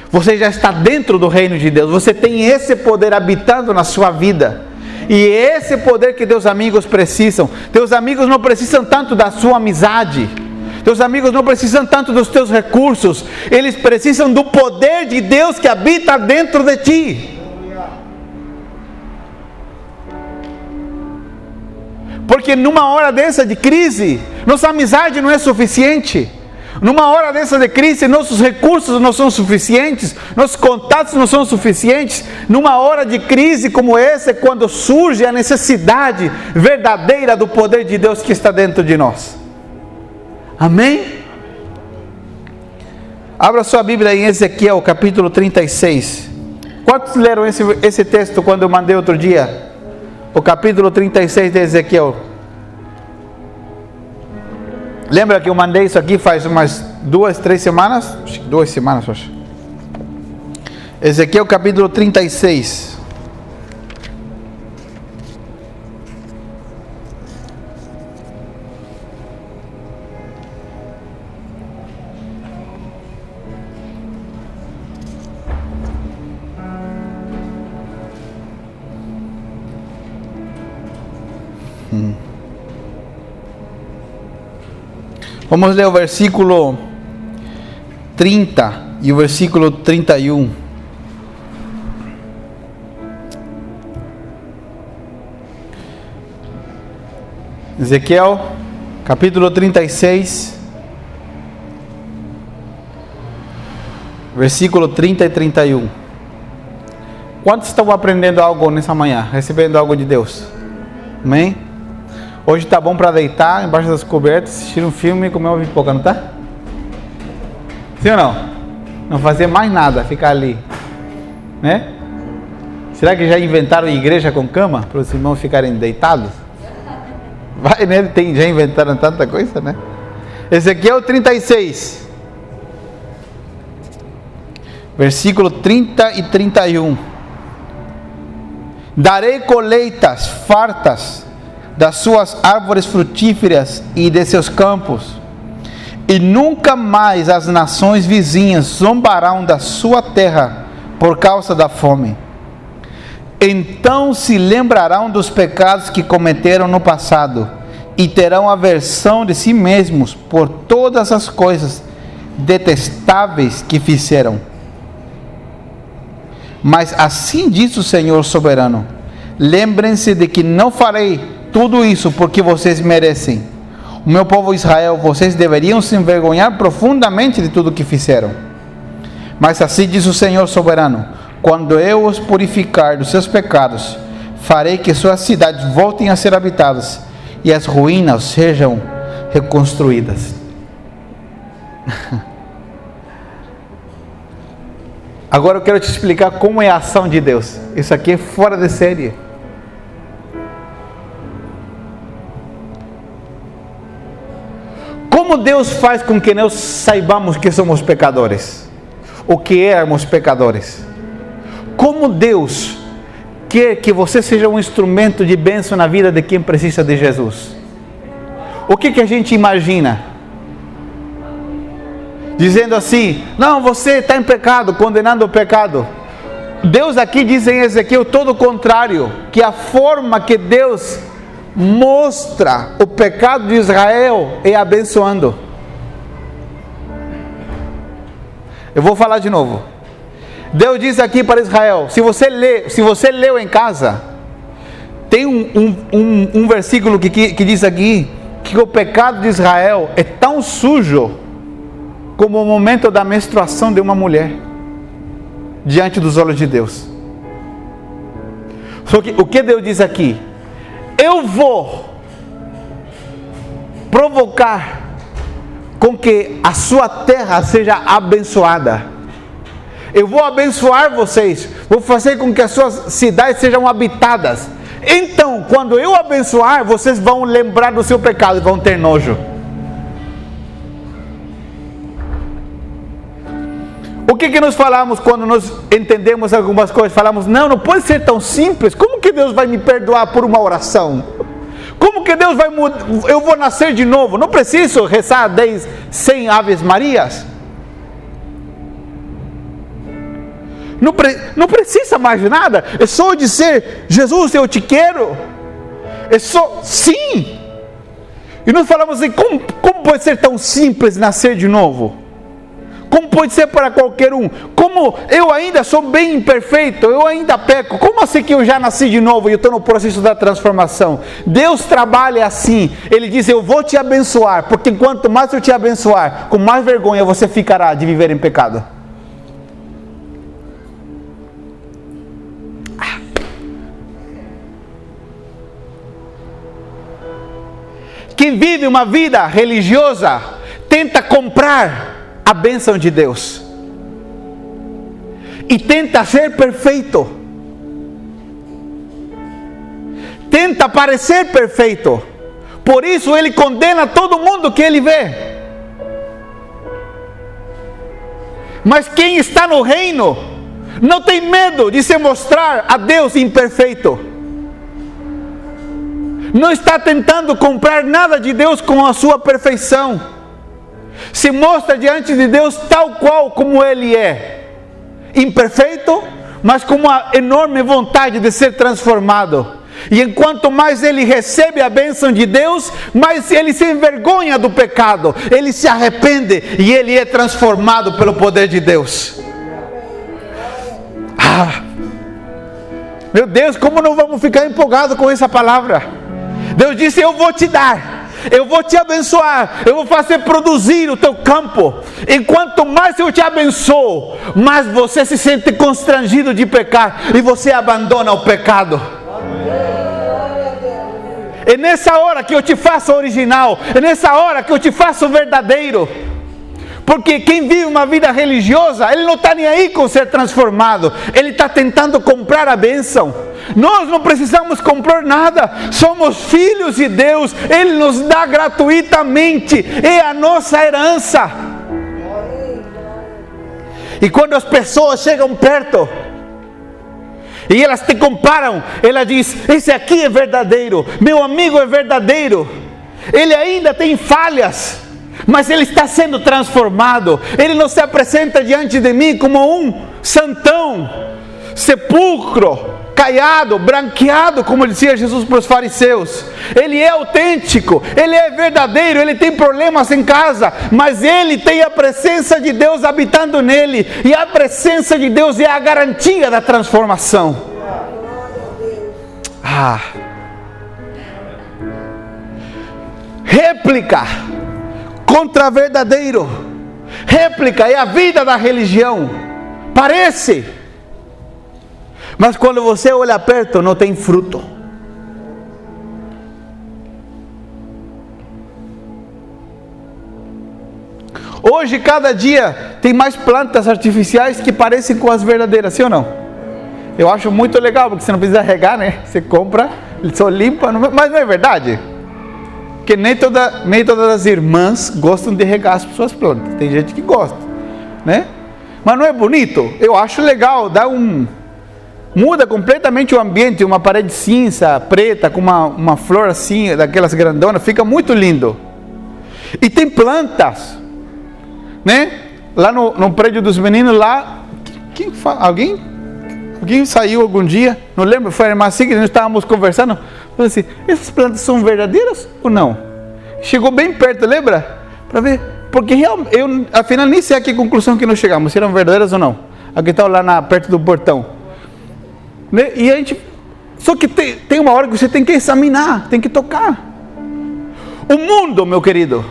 você já está dentro do reino de Deus. Você tem esse poder habitando na sua vida. E esse poder que teus amigos precisam. Teus amigos não precisam tanto da sua amizade. Teus amigos não precisam tanto dos teus recursos. Eles precisam do poder de Deus que habita dentro de ti. Porque numa hora dessa de crise, nossa amizade não é suficiente. Numa hora dessa de crise, nossos recursos não são suficientes, nossos contatos não são suficientes. Numa hora de crise como essa, é quando surge a necessidade verdadeira do poder de Deus que está dentro de nós. Amém? Abra sua Bíblia em Ezequiel, capítulo 36. Quantos leram esse texto quando eu mandei outro dia? O capítulo 36 de Ezequiel. Lembra que eu mandei isso aqui faz umas 2, 3 semanas? 2 semanas, acho. Ezequiel capítulo 36. Vamos ler o versículo 30 e o versículo 31. Ezequiel, capítulo 36, versículo 30 e 31. Quantos estão aprendendo algo nessa manhã? Recebendo algo de Deus? Amém? Hoje está bom para deitar embaixo das cobertas, assistir um filme e comer uma pipoca, não tá? Sim ou não? Não fazer mais nada, ficar ali, né? Será que já inventaram igreja com cama para os irmãos ficarem deitados? Vai, né? Já inventaram tanta coisa, né? Ezequiel 36, versículo 30 e 31. Darei colheitas fartas das suas árvores frutíferas e de seus campos, e nunca mais as nações vizinhas zombarão da sua terra por causa da fome. Então se lembrarão dos pecados que cometeram no passado, e terão aversão de si mesmos por todas as coisas detestáveis que fizeram. Mas assim diz o Senhor soberano: lembrem-se de que não farei tudo isso porque vocês merecem. O meu povo Israel, vocês deveriam se envergonhar profundamente de tudo que fizeram. Mas assim diz o Senhor soberano: quando eu os purificar dos seus pecados, farei que suas cidades voltem a ser habitadas e as ruínas sejam reconstruídas. Agora eu quero te explicar como é a ação de Deus. Isso aqui é fora de série. Como Deus faz com que nós saibamos que somos pecadores, ou que éramos pecadores? Como Deus quer que você seja um instrumento de bênção na vida de quem precisa de Jesus? O que a gente imagina? Dizendo assim: não, você está em pecado, condenando o pecado. Deus aqui diz em Ezequiel todo o contrário, que a forma que Deus mostra o pecado de Israel é abençoando. Eu vou falar de novo. Deus diz aqui para Israel, se você leu em casa, tem um versículo que diz aqui, que o pecado de Israel é tão sujo como o momento da menstruação de uma mulher, diante dos olhos de Deus. Só que o que Deus diz aqui? Eu vou provocar com que a sua terra seja abençoada. Eu vou abençoar vocês, vou fazer com que as suas cidades sejam habitadas. Então, quando eu abençoar, vocês vão lembrar do seu pecado e vão ter nojo. O que nós falamos quando nós entendemos algumas coisas? Falamos: não pode ser tão simples. Como que Deus vai me perdoar por uma oração? Como que Deus vai mudar? Eu vou nascer de novo, não preciso rezar 100 Aves Marias. Não precisa mais de nada. É só dizer: Jesus, eu te quero. É só, sim. E nós falamos assim: como pode ser tão simples nascer de novo? Como pode ser para qualquer um? Como eu ainda sou bem imperfeito, eu ainda peco. Como assim que eu já nasci de novo e eu estou no processo da transformação? Deus trabalha assim. Ele diz, eu vou te abençoar, porque quanto mais eu te abençoar, com mais vergonha você ficará de viver em pecado. Quem vive uma vida religiosa tenta comprar a bênção de Deus e tenta ser perfeito, tenta parecer perfeito, por isso ele condena todo mundo que ele vê. Mas quem está no reino não tem medo de se mostrar a Deus imperfeito, não está tentando comprar nada de Deus com a sua perfeição, se mostra diante de Deus tal qual como Ele é, imperfeito, mas com uma enorme vontade de ser transformado. E enquanto mais ele recebe a bênção de Deus, mais ele se envergonha do pecado, ele se arrepende e ele é transformado pelo poder de Deus. Meu Deus, como não vamos ficar empolgados com essa palavra? Deus disse, eu vou te dar, eu vou te abençoar, eu vou fazer produzir o teu campo. E quanto mais eu te abençoo, mais você se sente constrangido de pecar e você abandona o pecado. É nessa hora que eu te faço original, é nessa hora que eu te faço verdadeiro. Porque quem vive uma vida religiosa, ele não está nem aí com ser transformado, ele está tentando comprar a bênção. Nós não precisamos comprar nada, somos filhos de Deus, Ele nos dá gratuitamente, é a nossa herança. E quando as pessoas chegam perto e elas te comparam, ela diz, esse aqui é verdadeiro, meu amigo é verdadeiro, ele ainda tem falhas, mas ele está sendo transformado, ele não se apresenta diante de mim como um santão, sepulcro, caiado, branqueado, como dizia Jesus para os fariseus. Ele é autêntico, ele é verdadeiro, ele tem problemas em casa, mas ele tem a presença de Deus habitando nele, e a presença de Deus é a garantia da transformação. Réplica contra verdadeiro. Réplica é a vida da religião. Parece, mas quando você olha perto, não tem fruto. Hoje, cada dia, tem mais plantas artificiais que parecem com as verdadeiras, sim ou não? Eu acho muito legal, porque você não precisa regar, né? Você compra, só limpa, mas não é verdade? Porque nem todas as irmãs gostam de regar as suas plantas. Tem gente que gosta, né? Mas não é bonito? Eu acho legal, muda completamente o ambiente, uma parede cinza, preta, com uma flor assim, daquelas grandonas, fica muito lindo. E tem plantas, né? Lá no prédio dos meninos, lá, alguém saiu algum dia, não lembro, foi a irmã Sigrid, nós estávamos conversando, falou assim, essas plantas são verdadeiras ou não? Chegou bem perto, lembra? Para ver, porque eu afinal nem sei a que conclusão que nós chegamos, se eram verdadeiras ou não. Aqui estão lá perto do portão. Né? E a gente, só que tem uma hora que você tem que examinar, tem que tocar. O mundo, meu querido,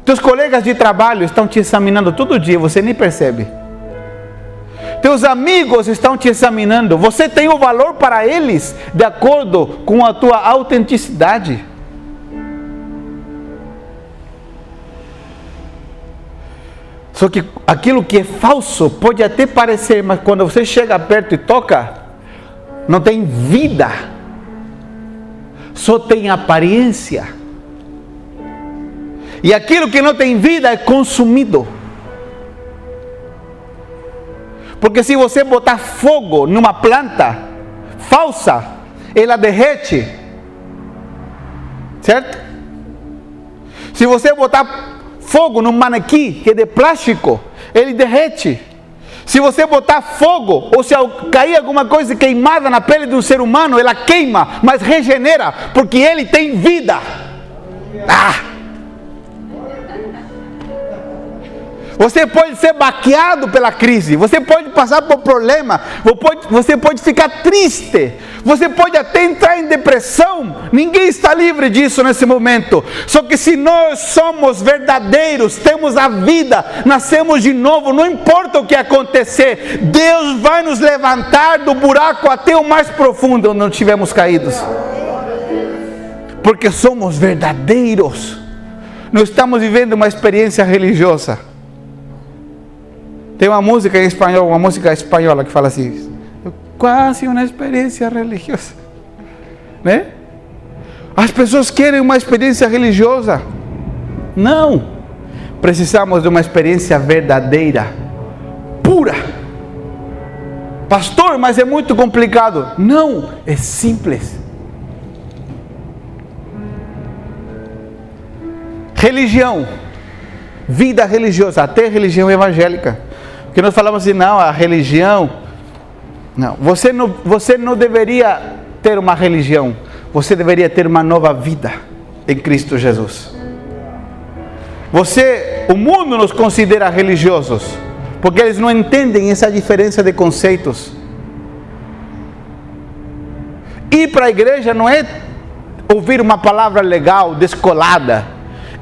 teus colegas de trabalho estão te examinando todo dia, você nem percebe. Teus amigos estão te examinando, você tem o valor para eles de acordo com a tua autenticidade. Só que aquilo que é falso pode até parecer, mas quando você chega perto e toca, não tem vida, só tem aparência. E aquilo que não tem vida é consumido. Porque se você botar fogo numa planta falsa, ela derrete, certo? Se você botar fogo num manequim que é de plástico, ele derrete. Se você botar fogo, ou se cair alguma coisa queimada na pele de um ser humano, ela queima, mas regenera, porque ele tem vida. Você pode ser baqueado pela crise, você pode passar por problema, você pode ficar triste, você pode até entrar em depressão. Ninguém está livre disso nesse momento. Só que se nós somos verdadeiros, temos a vida, nascemos de novo, não importa o que acontecer, Deus vai nos levantar do buraco até o mais profundo onde não estivermos caídos. Porque somos verdadeiros. Não estamos vivendo uma experiência religiosa. Tem uma música em espanhol, uma música espanhola que fala assim: quase uma experiência religiosa, né? As pessoas querem uma experiência religiosa. Não, precisamos de uma experiência verdadeira, pura. Pastor, mas é muito complicado. Não, é simples. Religião, vida religiosa, até religião evangélica. Porque nós falamos assim, não, a religião... Não, você não deveria ter uma religião, você deveria ter uma nova vida em Cristo Jesus. O mundo nos considera religiosos, porque eles não entendem essa diferença de conceitos. Ir para a igreja não é ouvir uma palavra legal, descolada.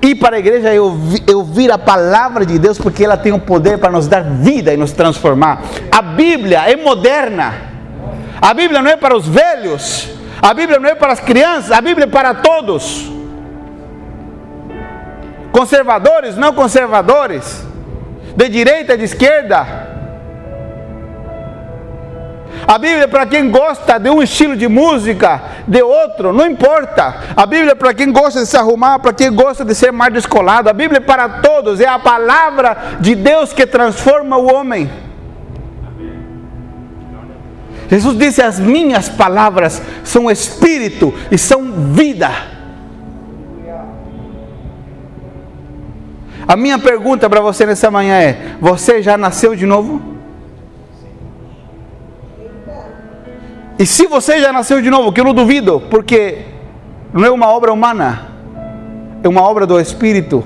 Ir para a igreja é ouvir a palavra de Deus, porque ela tem o poder para nos dar vida e nos transformar. A Bíblia é moderna. A Bíblia não é para os velhos. A Bíblia não é para as crianças. A Bíblia é para todos. Conservadores, não conservadores. De direita, de esquerda. A Bíblia é para quem gosta de um estilo de música, de outro, não importa. A Bíblia é para quem gosta de se arrumar, para quem gosta de ser mais descolado. A Bíblia é para todos, é a palavra de Deus que transforma o homem. Jesus disse: as minhas palavras são espírito e são vida. A minha pergunta para você nessa manhã é: você já nasceu de novo? E se você já nasceu de novo, que eu não duvido, porque não é uma obra humana, é uma obra do Espírito.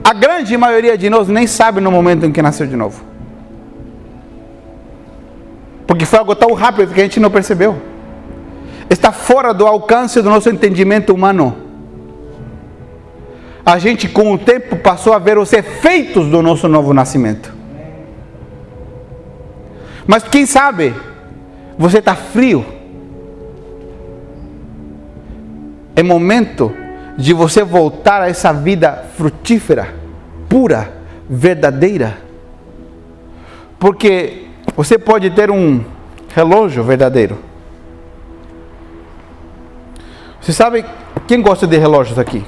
A grande maioria de nós nem sabe no momento em que nasceu de novo, porque foi algo tão rápido que a gente não percebeu. Está fora do alcance do nosso entendimento humano. A gente com o tempo passou a ver os efeitos do nosso novo nascimento. Mas quem sabe, você está frio. É momento de você voltar a essa vida frutífera, pura, verdadeira. Porque você pode ter um relógio verdadeiro. Você sabe, quem gosta de relógios aqui?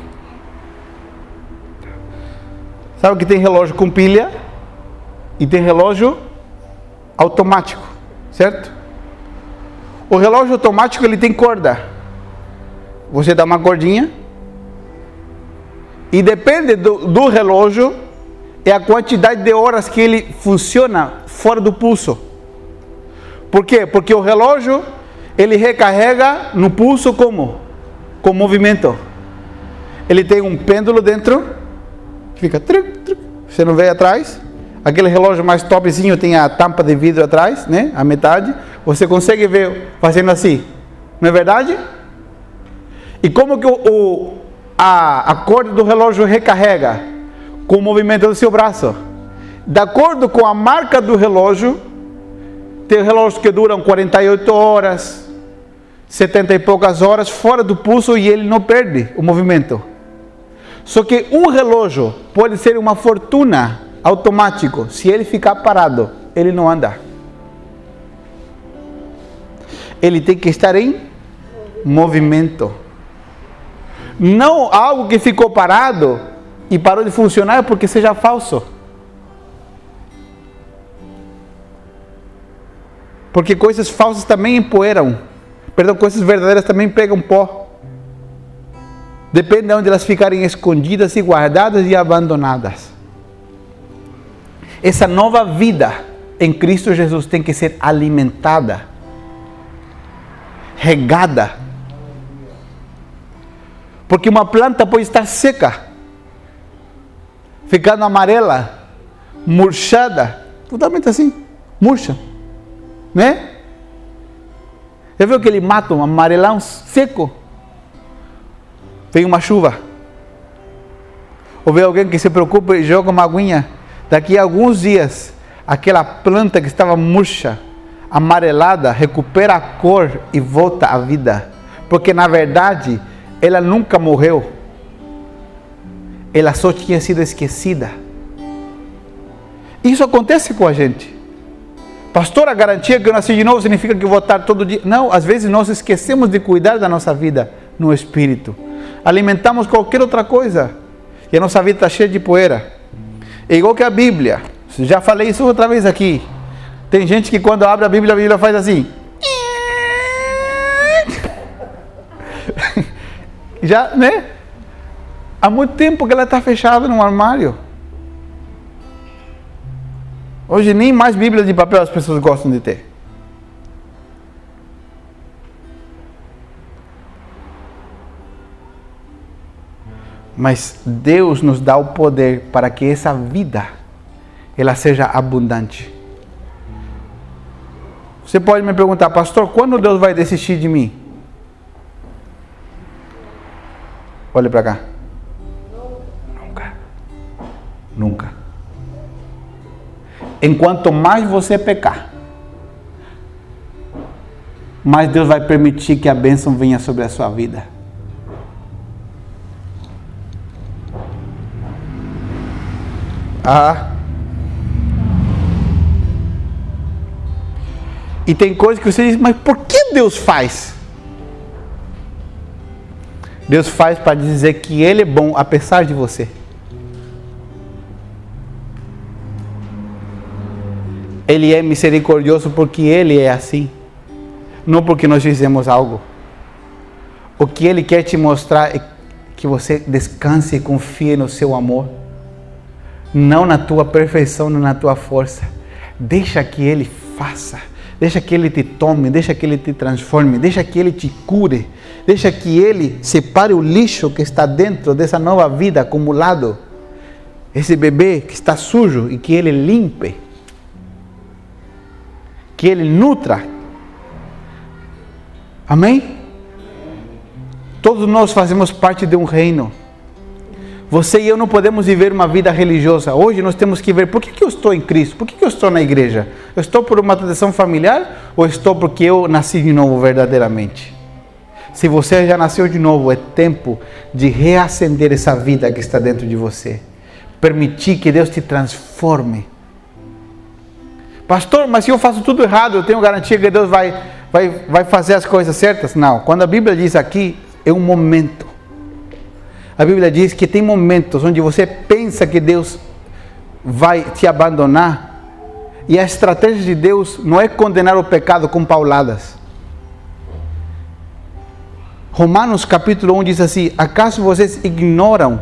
Sabe que tem relógio com pilha e tem relógio automático, certo? O relógio automático ele tem corda. Você dá uma cordinha e depende do relógio é a quantidade de horas que ele funciona fora do pulso. Por quê? Porque o relógio ele recarrega no pulso como? Com movimento. Ele tem um pêndulo dentro, fica truc, truc. Você não vê atrás? Aquele relógio mais topzinho tem a tampa de vidro atrás, né? A metade. Você consegue ver fazendo assim, não é verdade? E como que a corda do relógio recarrega? Com o movimento do seu braço. De acordo com a marca do relógio, tem relógios que duram 48 horas, 70 e poucas horas fora do pulso e ele não perde o movimento. Só que um relógio pode ser uma fortuna automático. Se ele ficar parado, ele não anda. Ele tem que estar em movimento. Não algo que ficou parado e parou de funcionar porque seja falso. Porque coisas falsas também empoeiram. Coisas verdadeiras também pegam pó. Depende de onde elas ficarem escondidas e guardadas e abandonadas. Essa nova vida em Cristo Jesus tem que ser alimentada, regada. Porque uma planta pode estar seca, ficando amarela, murchada, totalmente assim, murcha, né? Já viu aquele mato, um amarelão seco? Vem uma chuva. Ou vê alguém que se preocupa e joga uma aguinha. Daqui a alguns dias, aquela planta que estava murcha, amarelada, recupera a cor e volta à vida. Porque na verdade, ela nunca morreu. Ela só tinha sido esquecida. Isso acontece com a gente. Pastor, a garantia que eu nasci de novo significa que eu vou estar todo dia. Não, às vezes nós esquecemos de cuidar da nossa vida no espírito. Alimentamos qualquer outra coisa. E a nossa vida está cheia de poeira. É igual que a Bíblia. Já falei isso outra vez aqui. Tem gente que quando abre a Bíblia faz assim. Já, né? Há muito tempo que ela está fechada num armário. Hoje nem mais Bíblia de papel as pessoas gostam de ter. Mas Deus nos dá o poder para que essa vida ela seja abundante. Você pode me perguntar, pastor, quando Deus vai desistir de mim? Olhe para cá. Nunca. Nunca. Enquanto mais você pecar, mais Deus vai permitir que a bênção venha sobre a sua vida. E tem coisas que você diz, mas por que Deus faz? Deus faz para dizer que Ele é bom apesar de você. Ele é misericordioso porque Ele é assim. Não porque nós fizemos algo. O que Ele quer te mostrar é que você descanse e confie no seu amor. Não na tua perfeição, não na tua força. Deixa que Ele faça. Deixa que Ele te tome, deixa que Ele te transforme, deixa que Ele te cure, deixa que Ele separe o lixo que está dentro dessa nova vida acumulado, esse bebê que está sujo e que Ele limpe, que Ele nutra. Amém? Todos nós fazemos parte de um reino. Você e eu não podemos viver uma vida religiosa. Hoje nós temos que ver por que eu estou em Cristo, por que eu estou na igreja. Eu estou por uma tradição familiar ou estou porque eu nasci de novo verdadeiramente? Se você já nasceu de novo, é tempo de reacender essa vida que está dentro de você. Permitir que Deus te transforme. Pastor, mas se eu faço tudo errado, eu tenho garantia que Deus vai fazer as coisas certas? Não. Quando a Bíblia diz aqui, é um momento. A Bíblia diz que tem momentos onde você pensa que Deus vai te abandonar e a estratégia de Deus não é condenar o pecado com pauladas. Romanos capítulo 1 diz assim: acaso vocês ignoram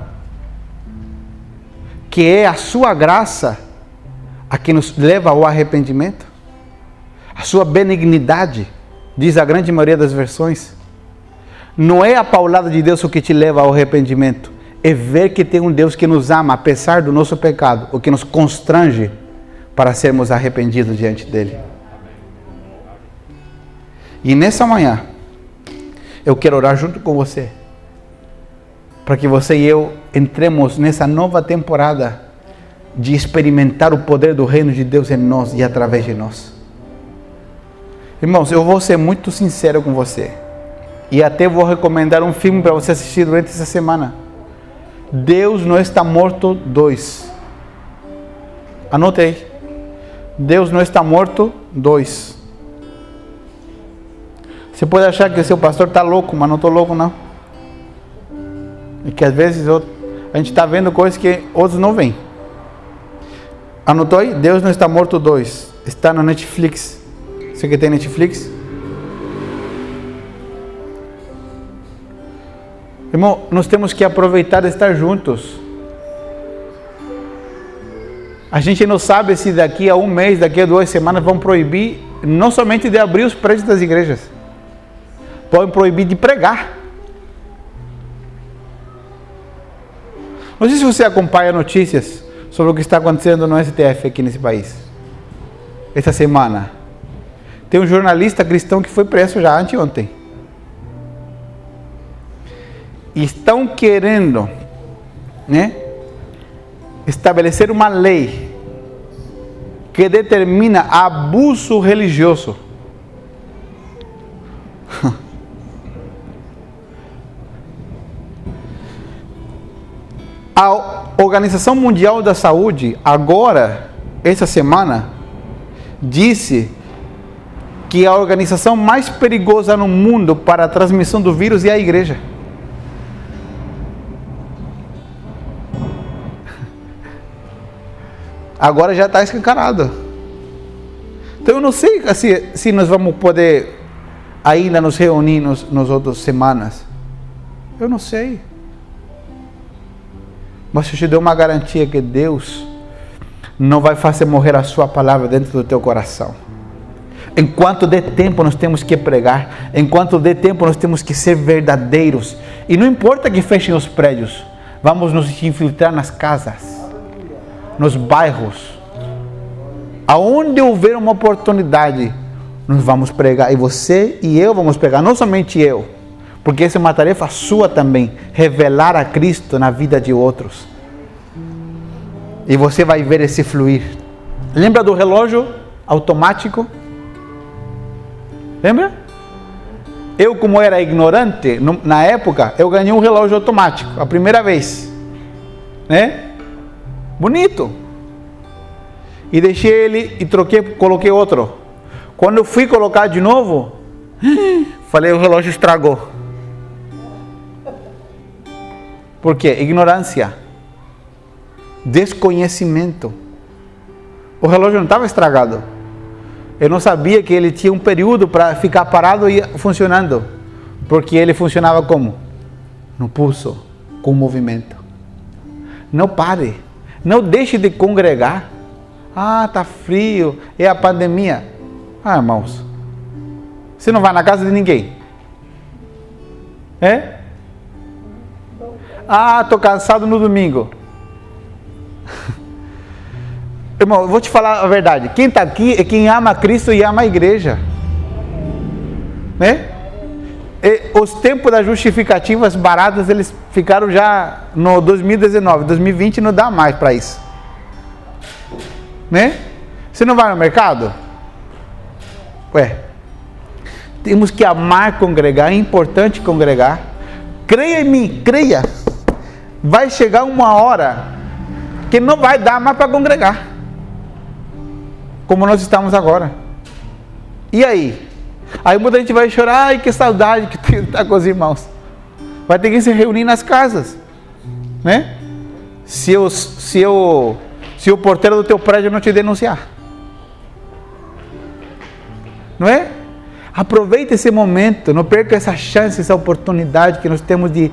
que é a sua graça a que nos leva ao arrependimento? A sua benignidade, diz a grande maioria das versões. Não é a paulada de Deus o que te leva ao arrependimento. É ver que tem um Deus que nos ama apesar do nosso pecado, o que nos constrange para sermos arrependidos diante dele. E nessa manhã, eu quero orar junto com você, para que você e eu entremos nessa nova temporada de experimentar o poder do reino de Deus em nós e através de nós. Irmãos, eu vou ser muito sincero com você. E até vou recomendar um filme para você assistir durante essa semana. Deus Não Está Morto 2. Anote aí. Deus Não Está Morto 2. Você pode achar que o seu pastor está louco, mas não estou louco não. E que às vezes a gente está vendo coisas que outros não veem. Anotou aí? Deus Não Está Morto 2. Está na Netflix. Você que tem Netflix? Irmão, nós temos que aproveitar de estar juntos. A gente não sabe se daqui a um mês, daqui a 2 semanas vão proibir, não somente de abrir os prédios das igrejas, podem proibir de pregar. Não sei se você acompanha notícias sobre o que está acontecendo no STF aqui nesse país. Essa semana. Tem um jornalista cristão que foi preso já anteontem. E estão querendo, né, estabelecer uma lei que determina abuso religioso. A Organização Mundial da Saúde, agora, essa semana, disse que a organização mais perigosa no mundo para a transmissão do vírus é a igreja. Agora já está escancarado. Então eu não sei se nós vamos poder ainda nos reunir nas outras semanas. Eu não sei. Mas eu te dou uma garantia que Deus não vai fazer morrer a sua palavra dentro do teu coração. Enquanto dê tempo nós temos que pregar. Enquanto dê tempo nós temos que ser verdadeiros. E não importa que fechem os prédios. Vamos nos infiltrar nas casas, nos bairros. Aonde houver uma oportunidade, nós vamos pregar. E você e eu vamos pregar. Não somente eu. Porque essa é uma tarefa sua também. Revelar a Cristo na vida de outros. E você vai ver esse fluir. Lembra do relógio automático? Lembra? Eu, como era ignorante, na época, eu ganhei um relógio automático. A primeira vez. Né? Bonito. E deixei ele e coloquei outro. Quando eu fui colocar de novo, falei, o relógio estragou. Por quê? Ignorância. Desconhecimento. O relógio não estava estragado. Eu não sabia que ele tinha um período para ficar parado e funcionando. Porque ele funcionava como? No pulso, com movimento. Não pare. Não deixe de congregar. Ah, está frio. É a pandemia. Ah, irmãos. Você não vai na casa de ninguém. É? Ah, estou cansado no domingo. Irmão, eu vou te falar a verdade. Quem está aqui é quem ama Cristo e ama a igreja. Né? E os tempos das justificativas baratas, eles ficaram já no 2019. 2020 não dá mais para isso. Né? Você não vai no mercado? Ué. Temos que amar congregar. É importante congregar. Creia em mim, creia. Vai chegar uma hora que não vai dar mais para congregar. Como nós estamos agora. E aí? Aí muita gente vai chorar, ai que saudade que tem de estar com os irmãos. Vai ter que se reunir nas casas. Né? Se o porteiro do teu prédio não te denunciar. Não é? Aproveite esse momento, não perca essa chance, essa oportunidade que nós temos de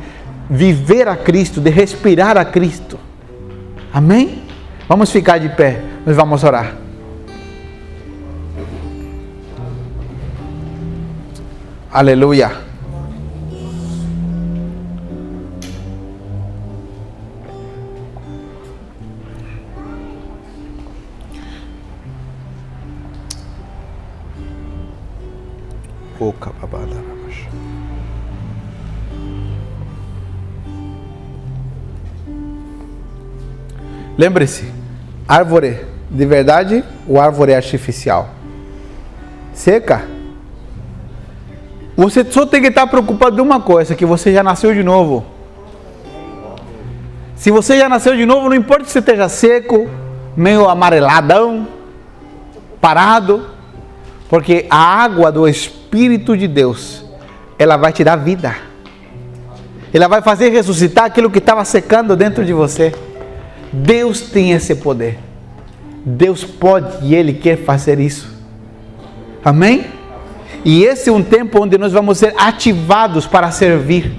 viver a Cristo, de respirar a Cristo. Amém? Vamos ficar de pé, nós vamos orar. Aleluia. Lembre-se, árvore de verdade ou árvore artificial? Seca. Você só tem que estar preocupado de uma coisa, que você já nasceu de novo. Se você já nasceu de novo, não importa se você esteja seco, meio amareladão, parado, porque a água do Espírito de Deus, ela vai te dar vida. Ela vai fazer ressuscitar aquilo que estava secando dentro de você. Deus tem esse poder. Deus pode e Ele quer fazer isso. Amém? E esse é um tempo onde nós vamos ser ativados para servir.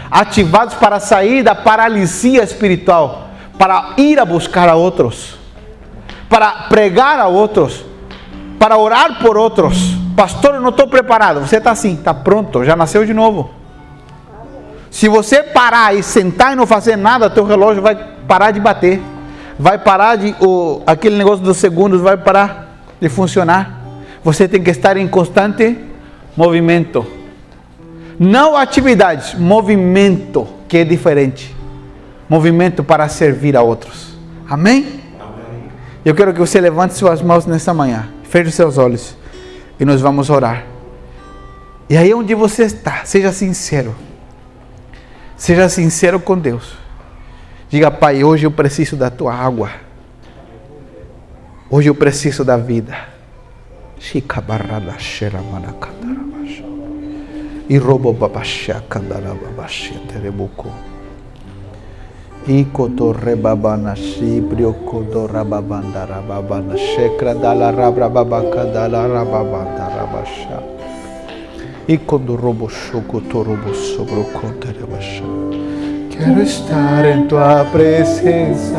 Ativados para sair da paralisia espiritual. Para ir a buscar a outros. Para pregar a outros. Para orar por outros. Pastor, eu não estou preparado. Você está assim, está pronto, já nasceu de novo. Se você parar e sentar e não fazer nada, teu relógio vai parar de bater. Vai parar de... aquele negócio dos segundos vai parar de funcionar. Você tem que estar em constante movimento. Não atividades, movimento, que é diferente. Movimento para servir a outros. Amém? Amém. Eu quero que você levante suas mãos nessa manhã. Feche os seus olhos. E nós vamos orar. E aí onde você está, seja sincero. Seja sincero com Deus. Diga: Pai, hoje eu preciso da tua água. Hoje eu preciso da vida. E robo babachá candarababachá terebuco. E cotorrebabana chibrio codorababandara shekra dala rabrababaka dala rababandara. E quando robo choco torobo sobro contarabachá. Quero estar em tua presença,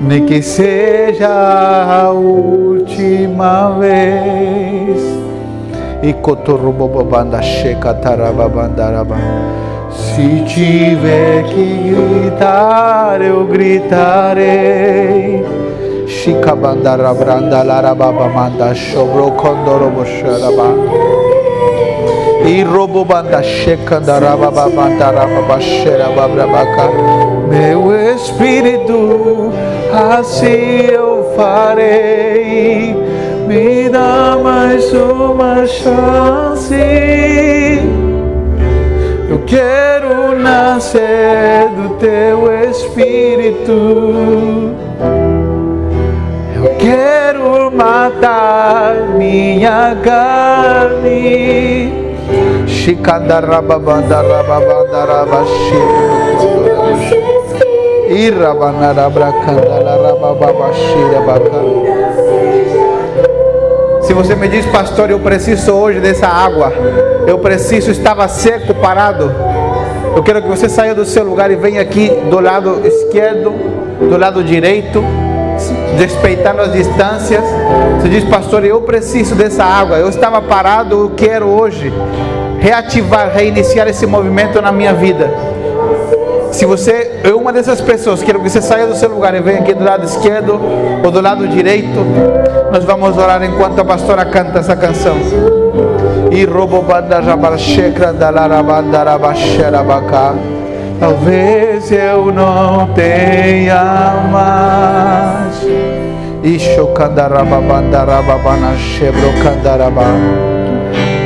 nem que seja a última vez. E cotorobobanda checa tarababandaraba. Se tiver que gritar, eu gritarei. Chicabandarabanda larababamanda sobro condorobo xaraba. E robobanda checa darababamanda rababaxera babrabaca. Meu espírito, assim eu farei. Me dá mais uma chance. Eu quero nascer do teu espírito. Eu quero matar minha carne. Se você me diz: pastor, eu preciso hoje dessa água, eu preciso, estava seco, parado, eu quero que você saia do seu lugar e venha aqui do lado esquerdo, do lado direito, respeitando as distâncias. Você diz: pastor, eu preciso dessa água, eu estava parado, eu quero hoje reativar, reiniciar esse movimento na minha vida. Se você é uma dessas pessoas, quero que você saia do seu lugar e venha aqui do lado esquerdo ou do lado direito. Nós vamos orar enquanto a pastora canta essa canção. E talvez eu não tenha mais.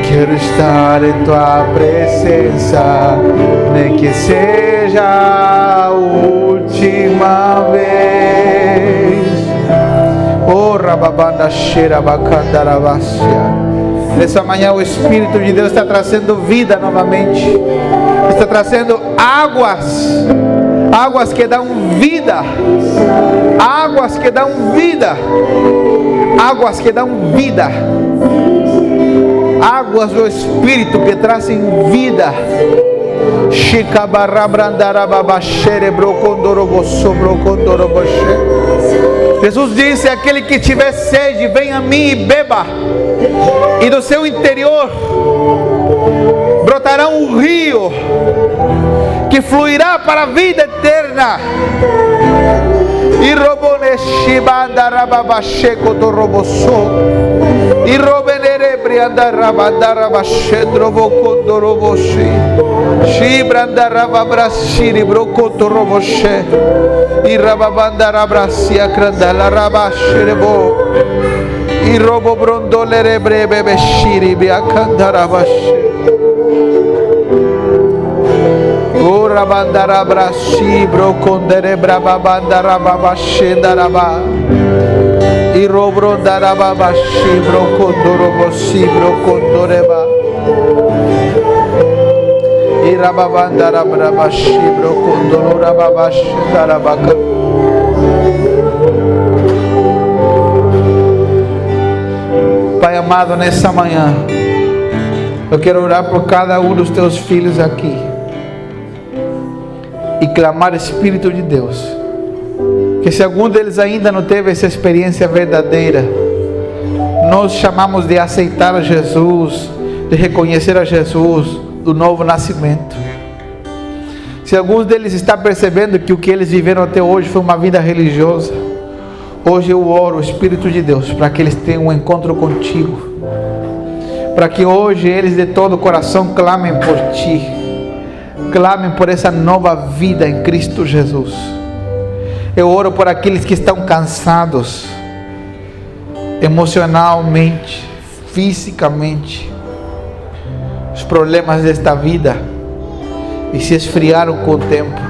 Quero estar em tua presença, nem que seja a última vez. Oh, rababanda cheira bacandarabácia. Nessa manhã o Espírito de Deus está trazendo vida novamente. Está trazendo águas. Águas que dão vida. Águas que dão vida. Águas que dão vida. Águas do Espírito que trazem vida. Jesus disse: aquele que tiver sede, venha a mim e beba, e do seu interior brotará um rio que fluirá para a vida eterna. E roboneshibandarababasheco do robosso. E robenerebri andarabandarabaxedrovocondoroboshi. Shibrandarababashiri brocotoroboche. E rababandarabrasia crandalarabasherebo. E robobrondolerebrebebeshiri biacandarabashi. Ora bandarabrashi broconderebrababandarababaxendaraba. E robrondarababashi brocondoroboshi brocondoreba. E rababandarabrabashi brocondororababaxendarabaca. Pai amado, nessa manhã eu quero orar por cada um dos teus filhos aqui e clamar, Espírito de Deus, que se algum deles ainda não teve essa experiência verdadeira, nós chamamos de aceitar a Jesus, de reconhecer a Jesus, do novo nascimento. Se alguns deles estão percebendo que o que eles viveram até hoje foi uma vida religiosa, hoje eu oro, Espírito de Deus, para que eles tenham um encontro contigo, para que hoje eles de todo o coração clamem por Ti, clamem por essa nova vida em Cristo Jesus. Eu oro por aqueles que estão cansados, emocionalmente, fisicamente, os problemas desta vida, e se esfriaram com o tempo.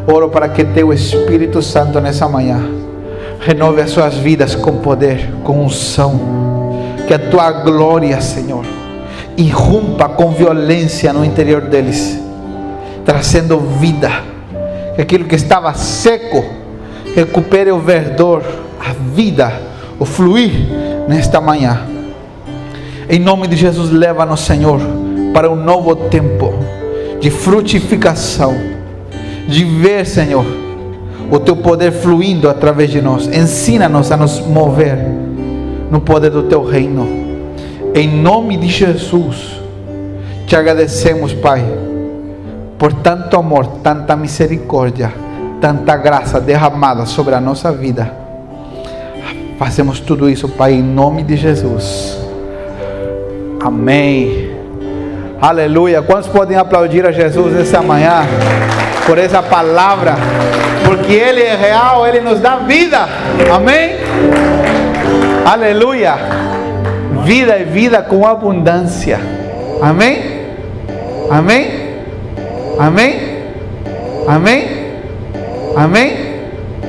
Oro para que Teu Espírito Santo nessa manhã renove as suas vidas com poder, com unção, que a Tua glória, Senhor, irrompa com violência no interior deles, trazendo vida, que aquilo que estava seco recupere o verdor, a vida, o fluir nesta manhã. Em nome de Jesus, leva-nos, Senhor, para um novo tempo de frutificação, de ver, Senhor, o Teu poder fluindo através de nós. Ensina-nos a nos mover no poder do Teu reino. Em nome de Jesus, Te agradecemos, Pai, por tanto amor, tanta misericórdia, tanta graça derramada sobre a nossa vida. Fazemos tudo isso, Pai, em nome de Jesus. Amém. Aleluia. Quantos podem aplaudir a Jesus nessa manhã por essa palavra? Porque Ele é real, Ele nos dá vida. Amém. Aleluia. Vida e vida com abundância. Amém. Amém. Amém. Amém. Amém.